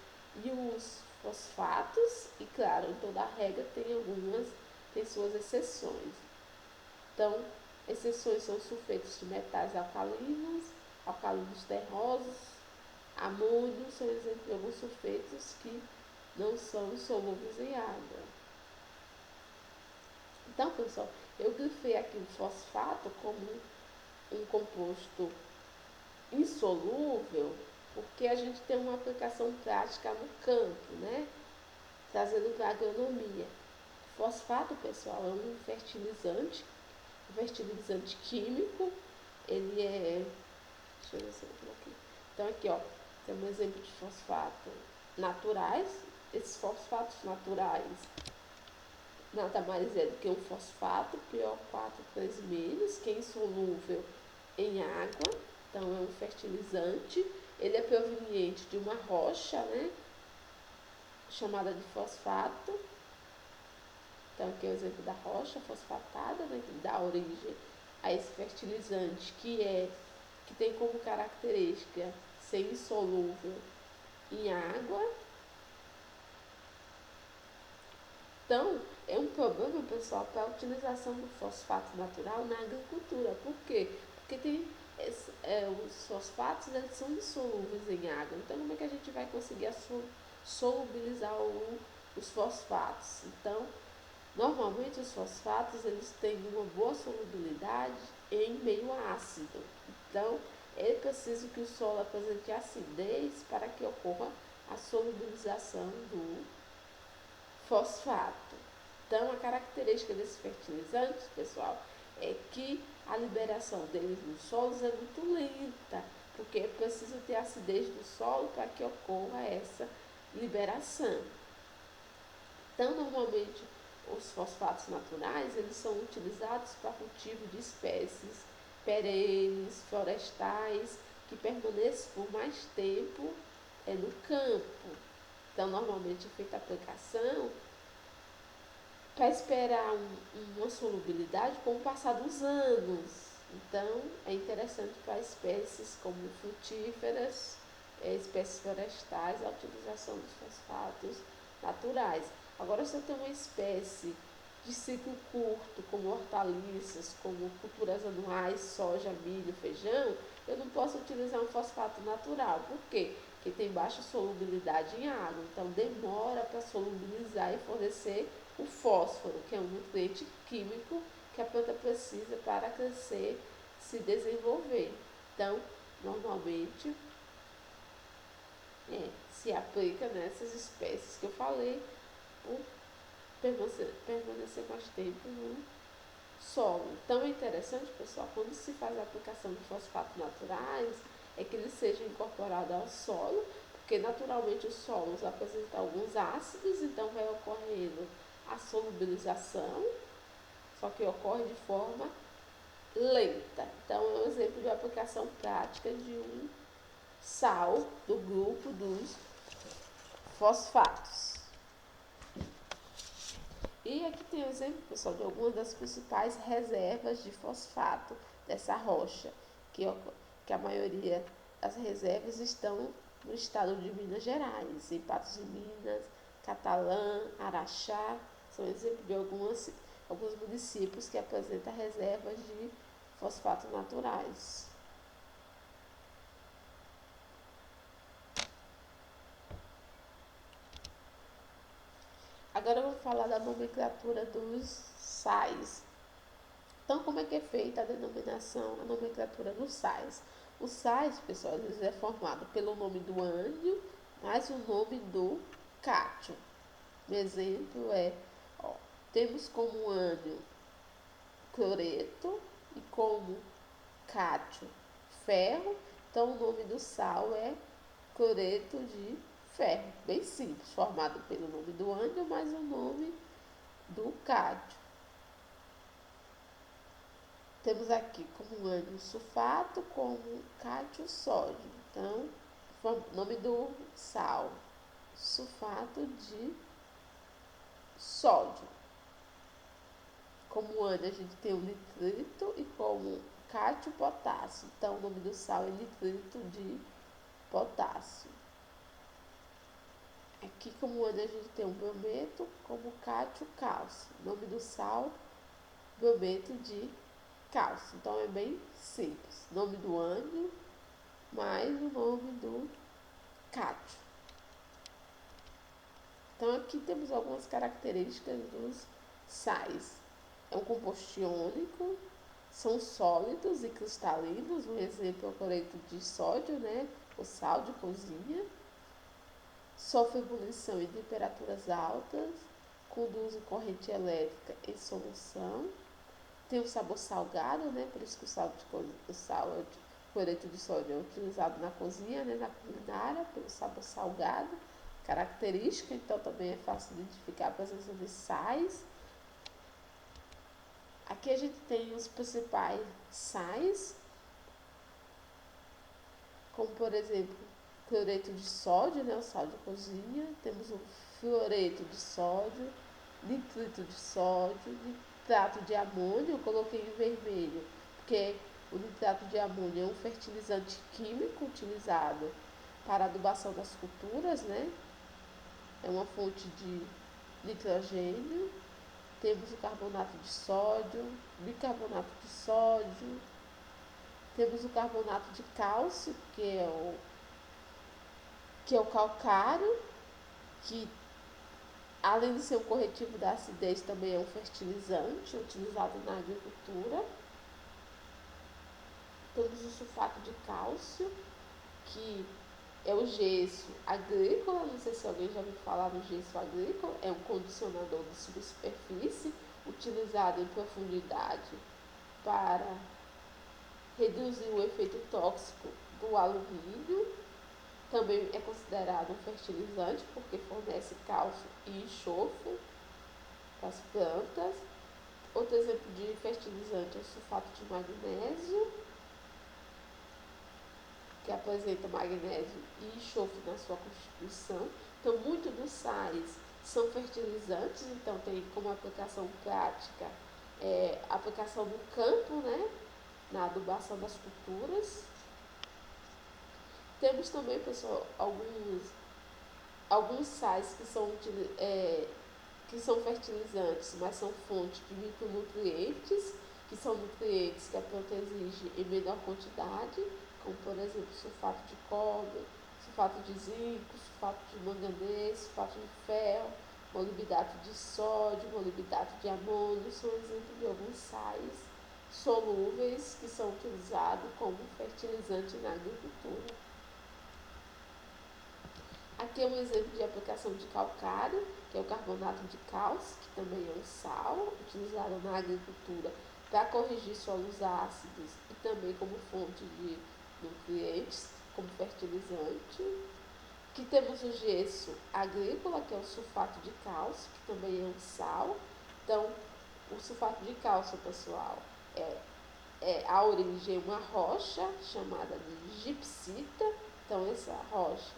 e os fosfatos, e claro, em toda a regra tem suas exceções. Então, exceções são sulfetos de metais alcalinos terrosos, amônio, são exemplos de alguns sulfetos que não são insolúveis em água. Então, pessoal, eu grifei aqui o fosfato como um composto insolúvel, porque a gente tem uma aplicação prática no campo, né? Trazendo para a agronomia. Fosfato, pessoal, é um fertilizante químico. Ele é. Deixa eu ver se eu coloquei. Então, aqui, ó, tem um exemplo de fosfato naturais. Esses fosfatos naturais nada mais é do que um fosfato, PO4 3-, que é insolúvel em água. Então, é um fertilizante. Ele é proveniente de uma rocha, né? Chamada de fosfato. Então, aqui é o exemplo da rocha fosfatada, né, que dá origem a esse fertilizante que tem como característica ser insolúvel em água. Então, é um problema, pessoal, para a utilização do fosfato natural na agricultura. Por quê? Porque os fosfatos, eles são insolúveis em água. Então, como é que a gente vai conseguir solubilizar os fosfatos? Então, normalmente os fosfatos, eles têm uma boa solubilidade em meio ácido. Então, é preciso que o solo apresente acidez para que ocorra a solubilização do fosfato. Então, a característica desses fertilizantes, pessoal, é que a liberação deles nos solos é muito lenta, porque é preciso ter acidez do solo para que ocorra essa liberação. Então, normalmente, os fosfatos naturais, eles são utilizados para cultivo de espécies perenes, florestais, que permanecem por mais tempo no campo. Então, normalmente é feita a aplicação para esperar uma solubilidade com o passar dos anos. Então, é interessante para espécies como frutíferas, espécies florestais, a utilização dos fosfatos naturais. Agora, se eu tenho uma espécie de ciclo curto, como hortaliças, como culturas anuais, soja, milho, feijão, eu não posso utilizar um fosfato natural. Por quê? Porque tem baixa solubilidade em água, então demora para solubilizar e fornecer o fósforo, que é um nutriente químico que a planta precisa para crescer, se desenvolver. Então, normalmente, se aplica nessas espécies que eu falei, por permanecer mais tempo no solo. Então, é interessante, pessoal, quando se faz a aplicação de fosfatos naturais, é que eles sejam incorporados ao solo, porque naturalmente os solos apresentam alguns ácidos, então vai ocorrendo a solubilização, só que ocorre de forma lenta. Então, é um exemplo de aplicação prática de um sal do grupo dos fosfatos. E aqui tem um exemplo, pessoal, de algumas das principais reservas de fosfato dessa rocha, que a maioria das reservas estão no estado de Minas Gerais, em Patos de Minas, Catalã, Araxá, são exemplos de alguns municípios que apresentam reservas de fosfatos naturais. Agora eu vou falar da nomenclatura dos sais. Então, como é que é feita a nomenclatura dos sais? Os sais, pessoal, eles é formado pelo nome do ânion mais o nome do cátion. Um exemplo temos como ânion cloreto e como cátion ferro. Então, o nome do sal é cloreto de ferro. Bem simples, formado pelo nome do ânion mais o nome do cátion. Temos aqui como ânion sulfato, como cátion sódio. Então, nome do sal, sulfato de sódio. Como ânion a gente tem o nitrito e como cátion potássio. Então, o nome do sal é nitrito de potássio. Aqui como ânion a gente tem o brometo, como cátion cálcio. Nome do sal, brometo de cálcio. Então é bem simples. Nome do ânion mais o nome do cátion. Então aqui temos algumas características dos sais. É um composto iônico, são sólidos e cristalinos. Um exemplo é o cloreto de sódio, né? O sal de cozinha. Sofre ebulição em temperaturas altas, conduzem corrente elétrica em solução, tem um sabor salgado, né? Por isso que o cloreto de sódio é utilizado na cozinha, né? Na culinária, pelo sabor salgado, característica, então também é fácil identificar a presença de sais. Aqui a gente tem os principais sais, como por exemplo, cloreto de sódio, né, o sal de cozinha, temos o fluoreto de sódio, nitrito de sódio, nitrato de amônio, eu coloquei em vermelho, porque o nitrato de amônio é um fertilizante químico utilizado para a adubação das culturas, né? É uma fonte de nitrogênio. Temos o carbonato de sódio, bicarbonato de sódio, temos o carbonato de cálcio, que é o calcário, que além de ser um corretivo da acidez, também é um fertilizante utilizado na agricultura. Temos o sulfato de cálcio, que é o gesso agrícola, não sei se alguém já ouviu falar do gesso agrícola, é um condicionador de subsuperfície utilizado em profundidade para reduzir o efeito tóxico do alumínio. Também é considerado um fertilizante porque fornece cálcio e enxofre para as plantas. Outro exemplo de fertilizante é o sulfato de magnésio, que apresenta magnésio e enxofre na sua constituição. Então, muitos dos sais são fertilizantes, então tem como aplicação prática aplicação no campo, né, na adubação das culturas. Temos também, pessoal, alguns sais que são fertilizantes, mas são fontes de micronutrientes, que são nutrientes que a planta exige em menor quantidade, como por exemplo sulfato de cobre, sulfato de zinco, sulfato de manganês, sulfato de ferro, molibdato de sódio, molibdato de amônio, são exemplos de alguns sais solúveis que são utilizados como fertilizante na agricultura. Aqui é um exemplo de aplicação de calcário, que é o carbonato de cálcio, que também é um sal, utilizado na agricultura para corrigir solos ácidos e também como fonte de nutrientes, como fertilizante. Aqui temos o gesso agrícola, que é o sulfato de cálcio, que também é um sal. Então, o sulfato de cálcio, pessoal, a origem é uma rocha chamada de gipsita. Então, essa rocha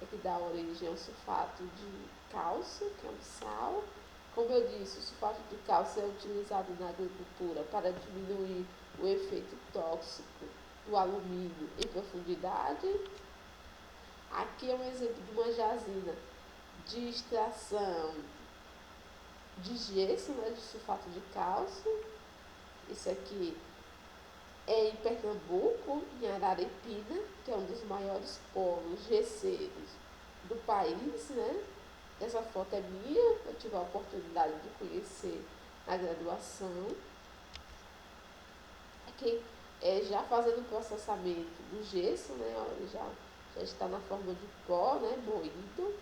é que dá origem ao sulfato de cálcio, que é um sal. Como eu disse, o sulfato de cálcio é utilizado na agricultura para diminuir o efeito tóxico do alumínio em profundidade. Aqui é um exemplo de uma jazina de extração de gesso, né, de sulfato de cálcio. Isso aqui é em Pernambuco, em Araripina, que é um dos maiores polos gesseiros do país, né? Essa foto é minha, eu tive a oportunidade de conhecer na graduação. Aqui já fazendo o processamento do gesso, né? Ele já está na forma de pó, né? Moído,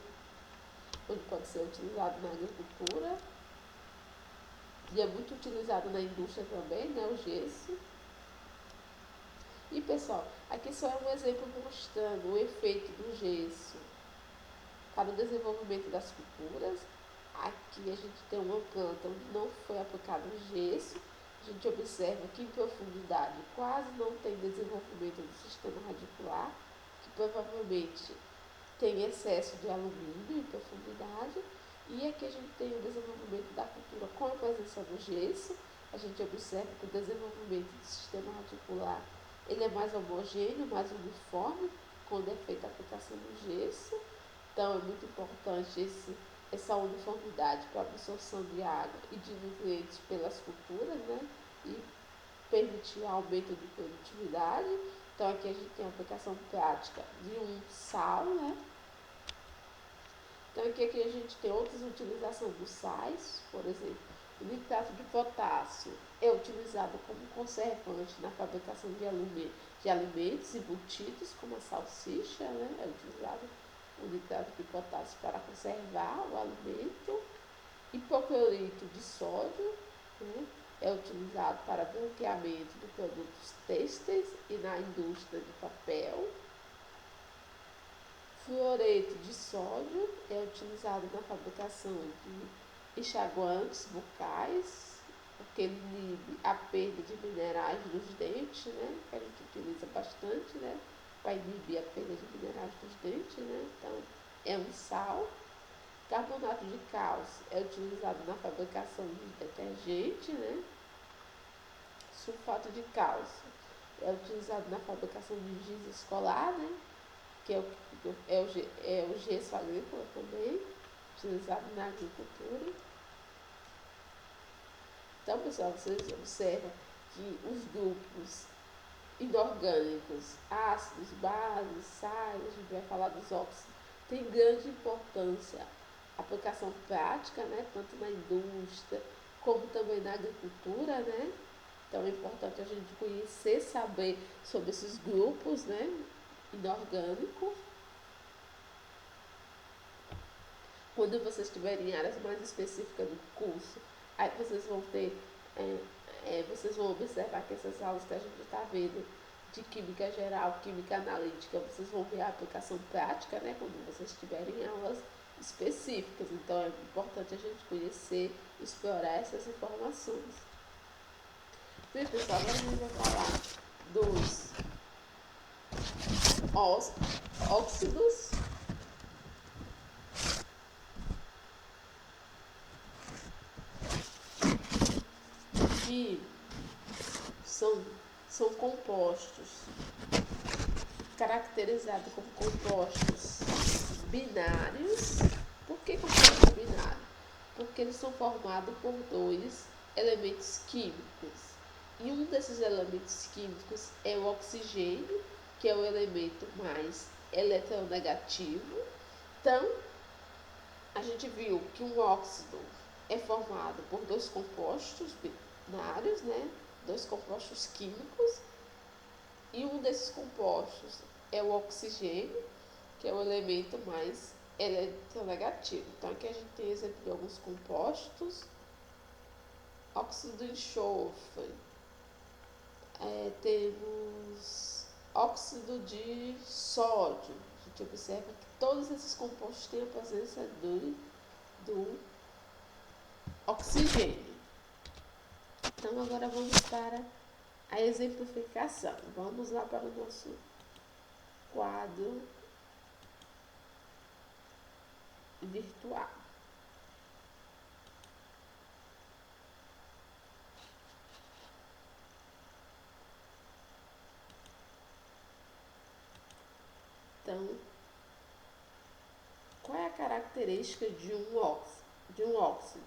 onde pode ser utilizado na agricultura. E é muito utilizado na indústria também, né? O gesso. E pessoal, aqui só é um exemplo mostrando o efeito do gesso para o desenvolvimento das culturas. Aqui a gente tem uma planta onde não foi aplicado gesso. A gente observa que em profundidade quase não tem desenvolvimento do sistema radicular, que provavelmente tem excesso de alumínio em profundidade. E aqui a gente tem o desenvolvimento da cultura com a presença do gesso. A gente observa que o desenvolvimento do sistema radicular ele é mais homogêneo, mais uniforme, quando é feita a aplicação do gesso. Então, é muito importante essa uniformidade para a absorção de água e de nutrientes pelas culturas, né? E permitir aumento de produtividade. Então, aqui a gente tem a aplicação prática de um sal, né? Então, aqui a gente tem outras utilizações dos sais, por exemplo, O nitrato de potássio é utilizado como conservante na fabricação de alimentos embutidos, como a salsicha, né? É utilizado o nitrato de potássio para conservar o alimento. Hipoclorito de sódio, né? É utilizado para branqueamento de produtos têxteis e na indústria de papel. Fluoreto de sódio é utilizado na fabricação de enxaguantes bucais, porque ele inibe a perda de minerais dos dentes, né? Que a gente utiliza bastante, né? Para inibir a perda de minerais dos dentes, né? Então, é um sal. Carbonato de cálcio é utilizado na fabricação de detergente, né? Sulfato de cálcio é utilizado na fabricação de giz escolar, né? Que é o gesso agrícola também, utilizado na agricultura. Então, pessoal, vocês observam que os grupos inorgânicos, ácidos, bases, sais, a gente vai falar dos óxidos, tem grande importância. Aplicação prática, né, tanto na indústria como também na agricultura, né? Então é importante a gente conhecer, saber sobre esses grupos, né, inorgânicos. Quando vocês tiverem áreas mais específicas do curso, aí vocês vão ter, vocês vão observar que essas aulas que a gente está vendo de química geral, química analítica, vocês vão ver a aplicação prática, né, quando vocês tiverem aulas específicas. Então é importante a gente conhecer, explorar essas informações. Bem, pessoal, agora a gente vai falar dos óxidos que são compostos, caracterizados como compostos binários. Por que compostos binários? Porque eles são formados por dois elementos químicos. E um desses elementos químicos é o oxigênio, que é o elemento mais eletronegativo. Então, a gente viu que um óxido é formado por dois compostos binários, né? Dois compostos químicos. E um desses compostos é o oxigênio, que é o elemento mais eletronegativo. Então, aqui a gente tem exemplo de alguns compostos. Óxido de enxofre. Temos óxido de sódio. A gente observa que todos esses compostos têm a presença do oxigênio. Então, agora vamos para a exemplificação. Vamos lá para o nosso quadro virtual. Então, qual é a característica de um óxido?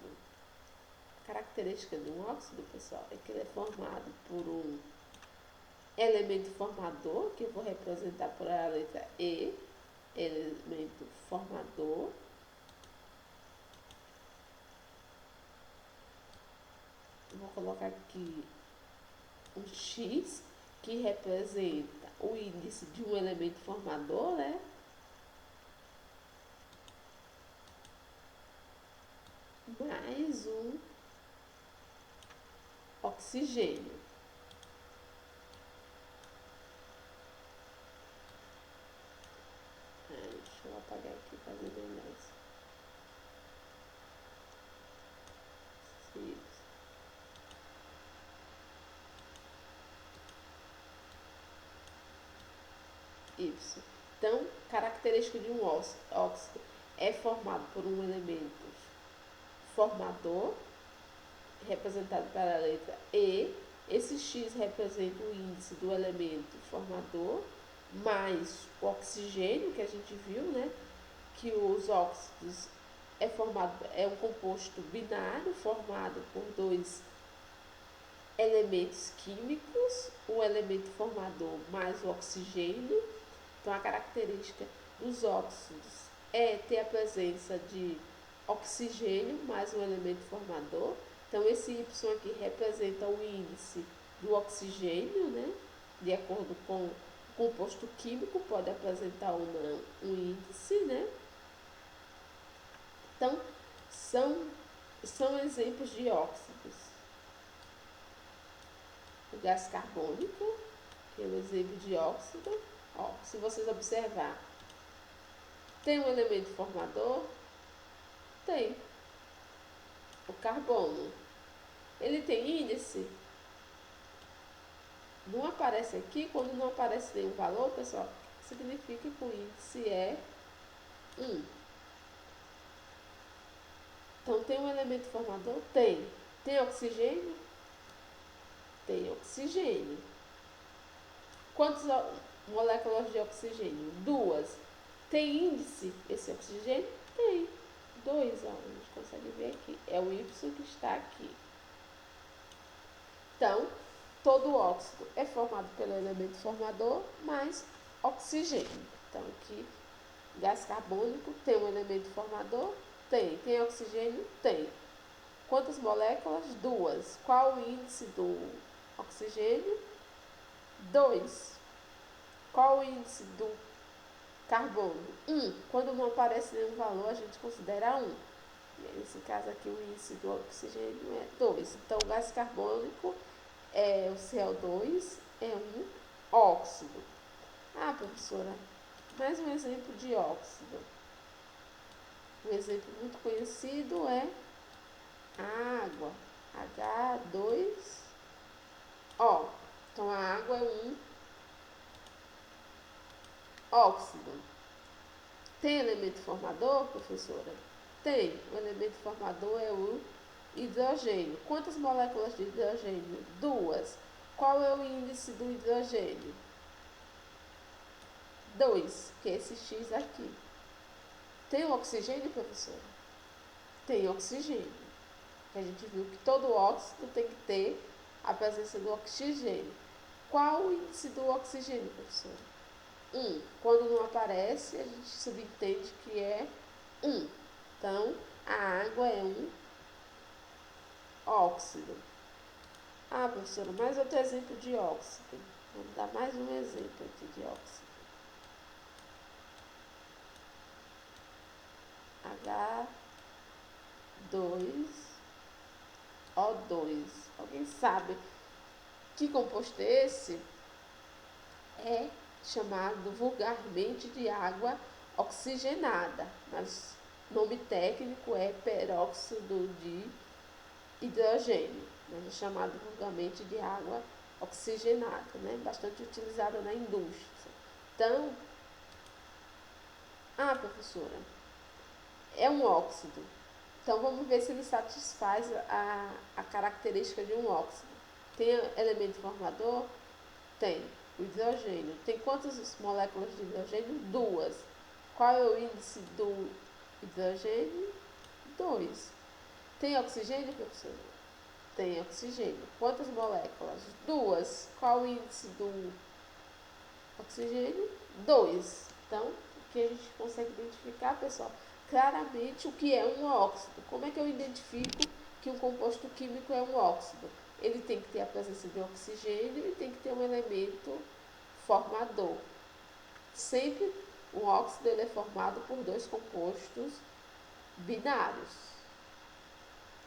A característica de um óxido, pessoal, é que ele é formado por um elemento formador, que eu vou representar por a letra E, elemento formador. Vou colocar aqui um X, que representa o índice de um elemento formador, né? Mais um oxigênio. Deixa eu apagar aqui para ver melhor isso. Isso. Então, característica de um óxido é formado por um elemento formador, representado pela letra E. Esse X representa o índice do elemento formador, mais o oxigênio, que a gente viu, né? Que os óxidos é um composto binário formado por dois elementos químicos, o elemento formador mais o oxigênio. Então, a característica dos óxidos é ter a presença de oxigênio mais um elemento formador. Então, esse Y aqui representa o índice do oxigênio, né? De acordo com o composto químico, pode apresentar ou não um índice, né? Então, são exemplos de óxidos. O gás carbônico, que é um exemplo de óxido. Ó, se vocês observar, tem um elemento formador? Tem. O carbono. Ele tem índice? Não aparece aqui. Quando não aparece nenhum valor, pessoal, significa que o índice é 1. Então, tem um elemento formador? Tem. Tem oxigênio? Tem oxigênio. Quantas moléculas de oxigênio? 2. Tem índice esse oxigênio? Tem. 2, ó, a gente consegue ver aqui. É o Y que está aqui. Então, todo óxido é formado pelo elemento formador mais oxigênio. Então, aqui, gás carbônico tem um elemento formador? Tem. Tem oxigênio? Tem. Quantas moléculas? 2. Qual o índice do oxigênio? 2. Qual o índice do carbono? 1. Quando não aparece nenhum valor, a gente considera 1. Nesse caso aqui, o índice do oxigênio é 2. Então, o gás carbônico, o CO2, é um óxido. Ah, professora, mais um exemplo de óxido. Um exemplo muito conhecido é a água. H2O. Então, a água é um óxido. Tem elemento formador, professora? Tem. O elemento formador é o hidrogênio. Quantas moléculas de hidrogênio? 2. Qual é o índice do hidrogênio? 2, que é esse X aqui. Tem oxigênio, professora? Tem oxigênio. A gente viu que todo óxido tem que ter a presença do oxigênio. Qual o índice do oxigênio, professora? 1. Quando não aparece, a gente subentende que é 1. Então, a água é um óxido. Ah, professora, mais outro exemplo de óxido. Vamos dar mais um exemplo aqui de óxido. H2O2. Alguém sabe que composto é esse? É chamado vulgarmente de água oxigenada, mas o nome técnico é peróxido de hidrogênio, mas é chamado vulgarmente de água oxigenada, né? Bastante utilizada na indústria. Então, professora, é um óxido. Então, vamos ver se ele satisfaz a característica de um óxido. Tem elemento formador? Tem. O hidrogênio. Tem quantas moléculas de hidrogênio? 2. Qual é o índice do hidrogênio? 2. Tem oxigênio, professor? Tem oxigênio. Quantas moléculas? 2. Qual o índice do oxigênio? 2. Então, aqui a gente consegue identificar, pessoal, claramente o que é um óxido. Como é que eu identifico que um composto químico é um óxido? Ele tem que ter a presença de oxigênio e tem que ter um elemento formador. Sempre um óxido ele é formado por 2 compostos binários.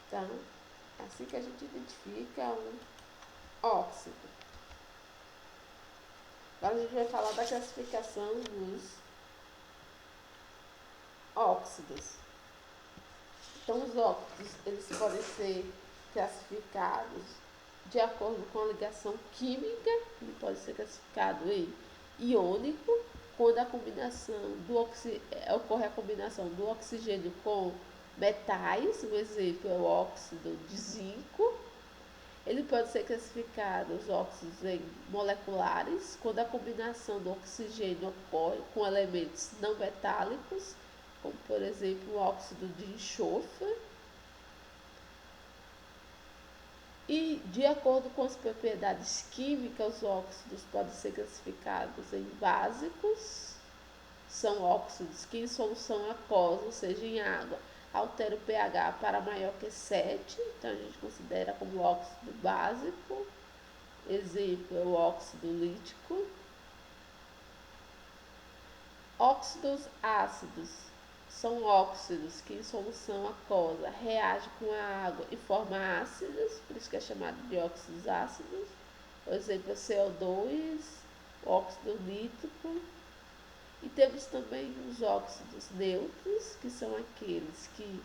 Então, é assim que a gente identifica um óxido. Agora a gente vai falar da classificação dos óxidos. Então, os óxidos eles podem ser classificados de acordo com a ligação química. Ele pode ser classificado em iônico, quando a combinação ocorre a combinação do oxigênio com metais. Um exemplo é o óxido de zinco. Ele pode ser classificado, os óxidos, em moleculares, quando a combinação do oxigênio ocorre com elementos não metálicos, como por exemplo o óxido de enxofre. E, de acordo com as propriedades químicas, os óxidos podem ser classificados em básicos, são óxidos que em solução aquosa, ou seja, em água, altera o pH para maior que 7, então a gente considera como óxido básico. Exemplo é o óxido lítico. Óxidos ácidos são óxidos que em solução aquosa reagem com a água e formam ácidos, por isso que é chamado de óxidos ácidos. Por exemplo, CO2, óxido nítrico. E temos também os óxidos neutros, que são aqueles que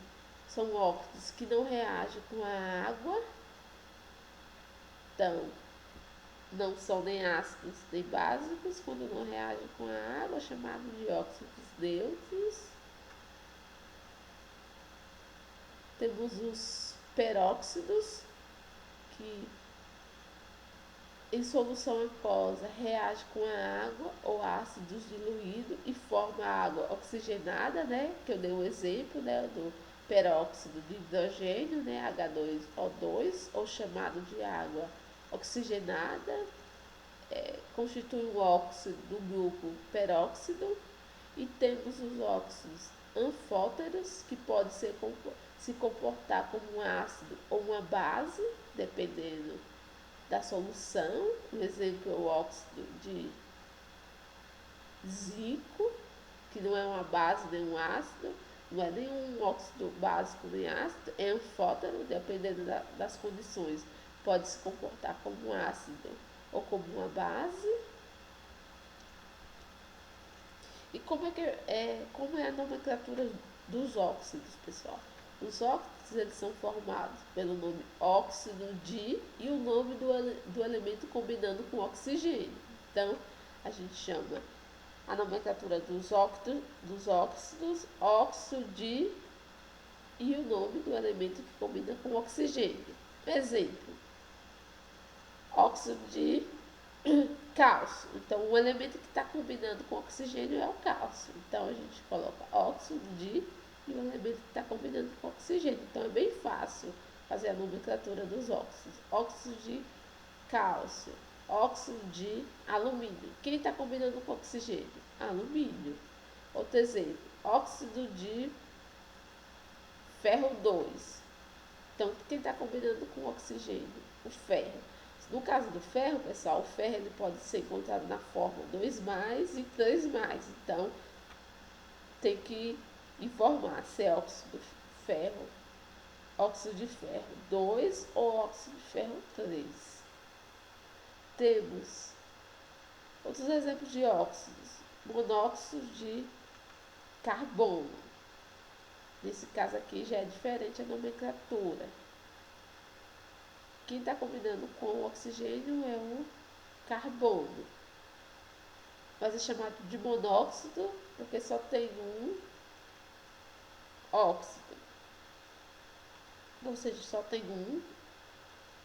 são óxidos que não reagem com a água, então não são nem ácidos nem básicos, quando não reagem com a água, chamado de óxidos neutros. Temos os peróxidos, que em solução aquosa reage com a água ou ácidos diluídos e forma água oxigenada, né? Que eu dei um exemplo, né, do peróxido de hidrogênio, né, H2O2, ou chamado de água oxigenada, constitui um óxido do grupo peróxido. E temos os óxidos anfóteros, que podem se comportar como um ácido ou uma base, dependendo da solução. Um exemplo é o óxido de zinco, que não é uma base nem um ácido, não é nem um óxido básico nem ácido, é anfótero, dependendo das condições, pode se comportar como um ácido ou como uma base. E como é a nomenclatura dos óxidos, pessoal? Os óxidos eles são formados pelo nome óxido de e o nome do elemento combinando com oxigênio. Então, a gente chama a nomenclatura dos óxidos, óxido de e o nome do elemento que combina com oxigênio. Exemplo, óxido de cálcio. Então, o elemento que está combinando com oxigênio é o cálcio. Então, a gente coloca óxido de e o elemento que está combinando com oxigênio. Então, é bem fácil fazer a nomenclatura dos óxidos. Óxido de cálcio, óxido de alumínio. Quem está combinando com oxigênio? Alumínio. Outro exemplo, óxido de ferro 2. Então, quem está combinando com oxigênio? O ferro. No caso do ferro, pessoal, o ferro ele pode ser encontrado na forma 2 mais e 3 mais. Então, tem que informar se é óxido de ferro 2 ou óxido de ferro 3. Temos outros exemplos de óxidos. Monóxido de carbono. Nesse caso aqui já é diferente a nomenclatura. Quem está combinando com o oxigênio é o carbono. Mas é chamado de monóxido porque só tem um óxido. Ou seja, só tem um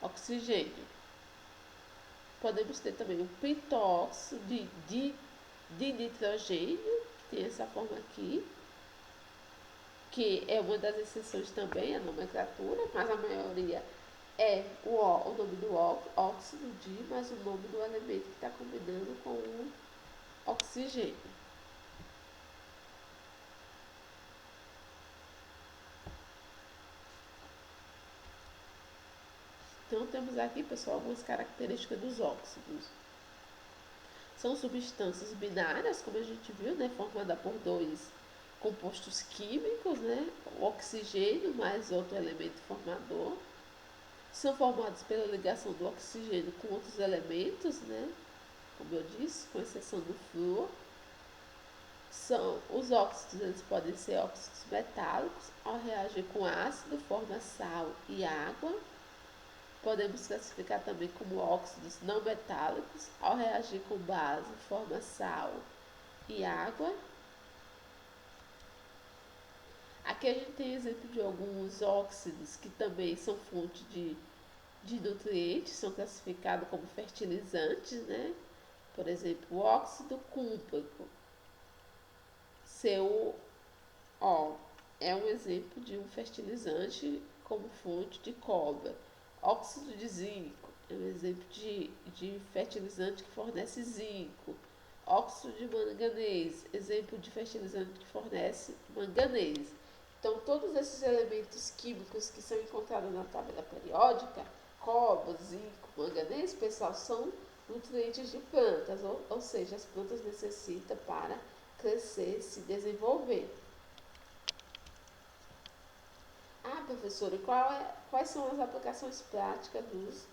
oxigênio. Podemos ter também o pentóxido de nitrogênio, que tem essa forma aqui, que é uma das exceções também, a nomenclatura, mas a maioria é o nome do óxido de, mas o nome do elemento que está combinando com o oxigênio. Então, temos aqui, pessoal, algumas características dos óxidos. São substâncias binárias, como a gente viu, né, formada por dois compostos químicos, né, o oxigênio mais outro elemento formador. São formados pela ligação do oxigênio com outros elementos, né, como eu disse, com exceção do flúor. Os óxidos, eles podem ser óxidos metálicos, ao reagir com ácido, forma sal e água. Podemos classificar também como óxidos não metálicos, ao reagir com base, forma sal e água. Aqui a gente tem exemplo de alguns óxidos que também são fonte de nutrientes, são classificados como fertilizantes, né? Por exemplo, o óxido cúmplico, CuO, é um exemplo de um fertilizante como fonte de cobre. Óxido de zinco é um exemplo de fertilizante que fornece zinco. Óxido de manganês, exemplo de fertilizante que fornece manganês. Então, todos esses elementos químicos que são encontrados na tabela periódica, cobre, zinco, manganês, pessoal, são nutrientes de plantas, ou seja, as plantas necessitam para crescer, se desenvolver. Ah, professora, quais são as aplicações práticas dos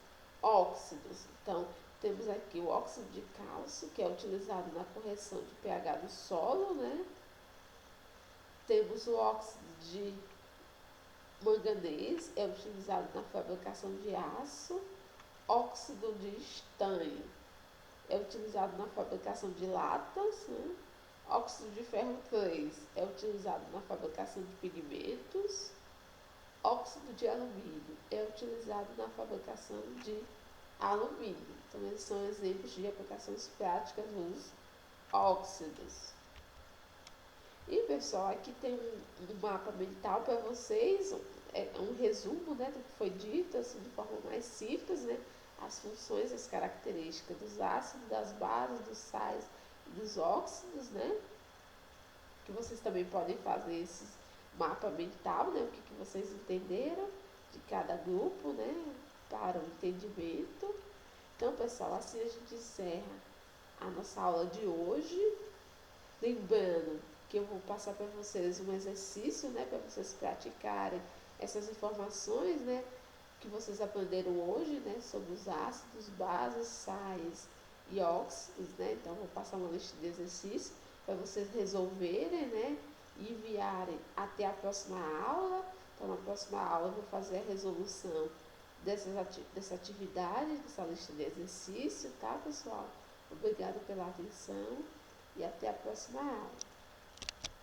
óxidos? Então, temos aqui o óxido de cálcio, que é utilizado na correção de pH do solo, né? Temos o óxido de manganês, é utilizado na fabricação de aço. Óxido de estanho é utilizado na fabricação de latas, né? Óxido de ferro 3 é utilizado na fabricação de pigmentos. Óxido de alumínio é utilizado na fabricação de alumínio. Então, eles são exemplos de aplicações práticas dos óxidos. E, pessoal, aqui tem um mapa mental para vocês, um resumo, né, do que foi dito, assim, de forma mais simples, né, as funções, as características dos ácidos, das bases, dos sais e dos óxidos, né, que vocês também podem fazer esse mapa mental, né, o que vocês entenderam de cada grupo, né, para o entendimento. Então, pessoal, assim a gente encerra a nossa aula de hoje. Lembrando que eu vou passar para vocês um exercício, né, para vocês praticarem essas informações, né, que vocês aprenderam hoje, né, sobre os ácidos, bases, sais e óxidos, né. Então, eu vou passar uma lista de exercícios para vocês resolverem, né, e enviarem até a próxima aula. Então, na próxima aula eu vou fazer a resolução dessa atividade, dessa lista de exercício, tá, pessoal? Obrigada pela atenção e até a próxima aula.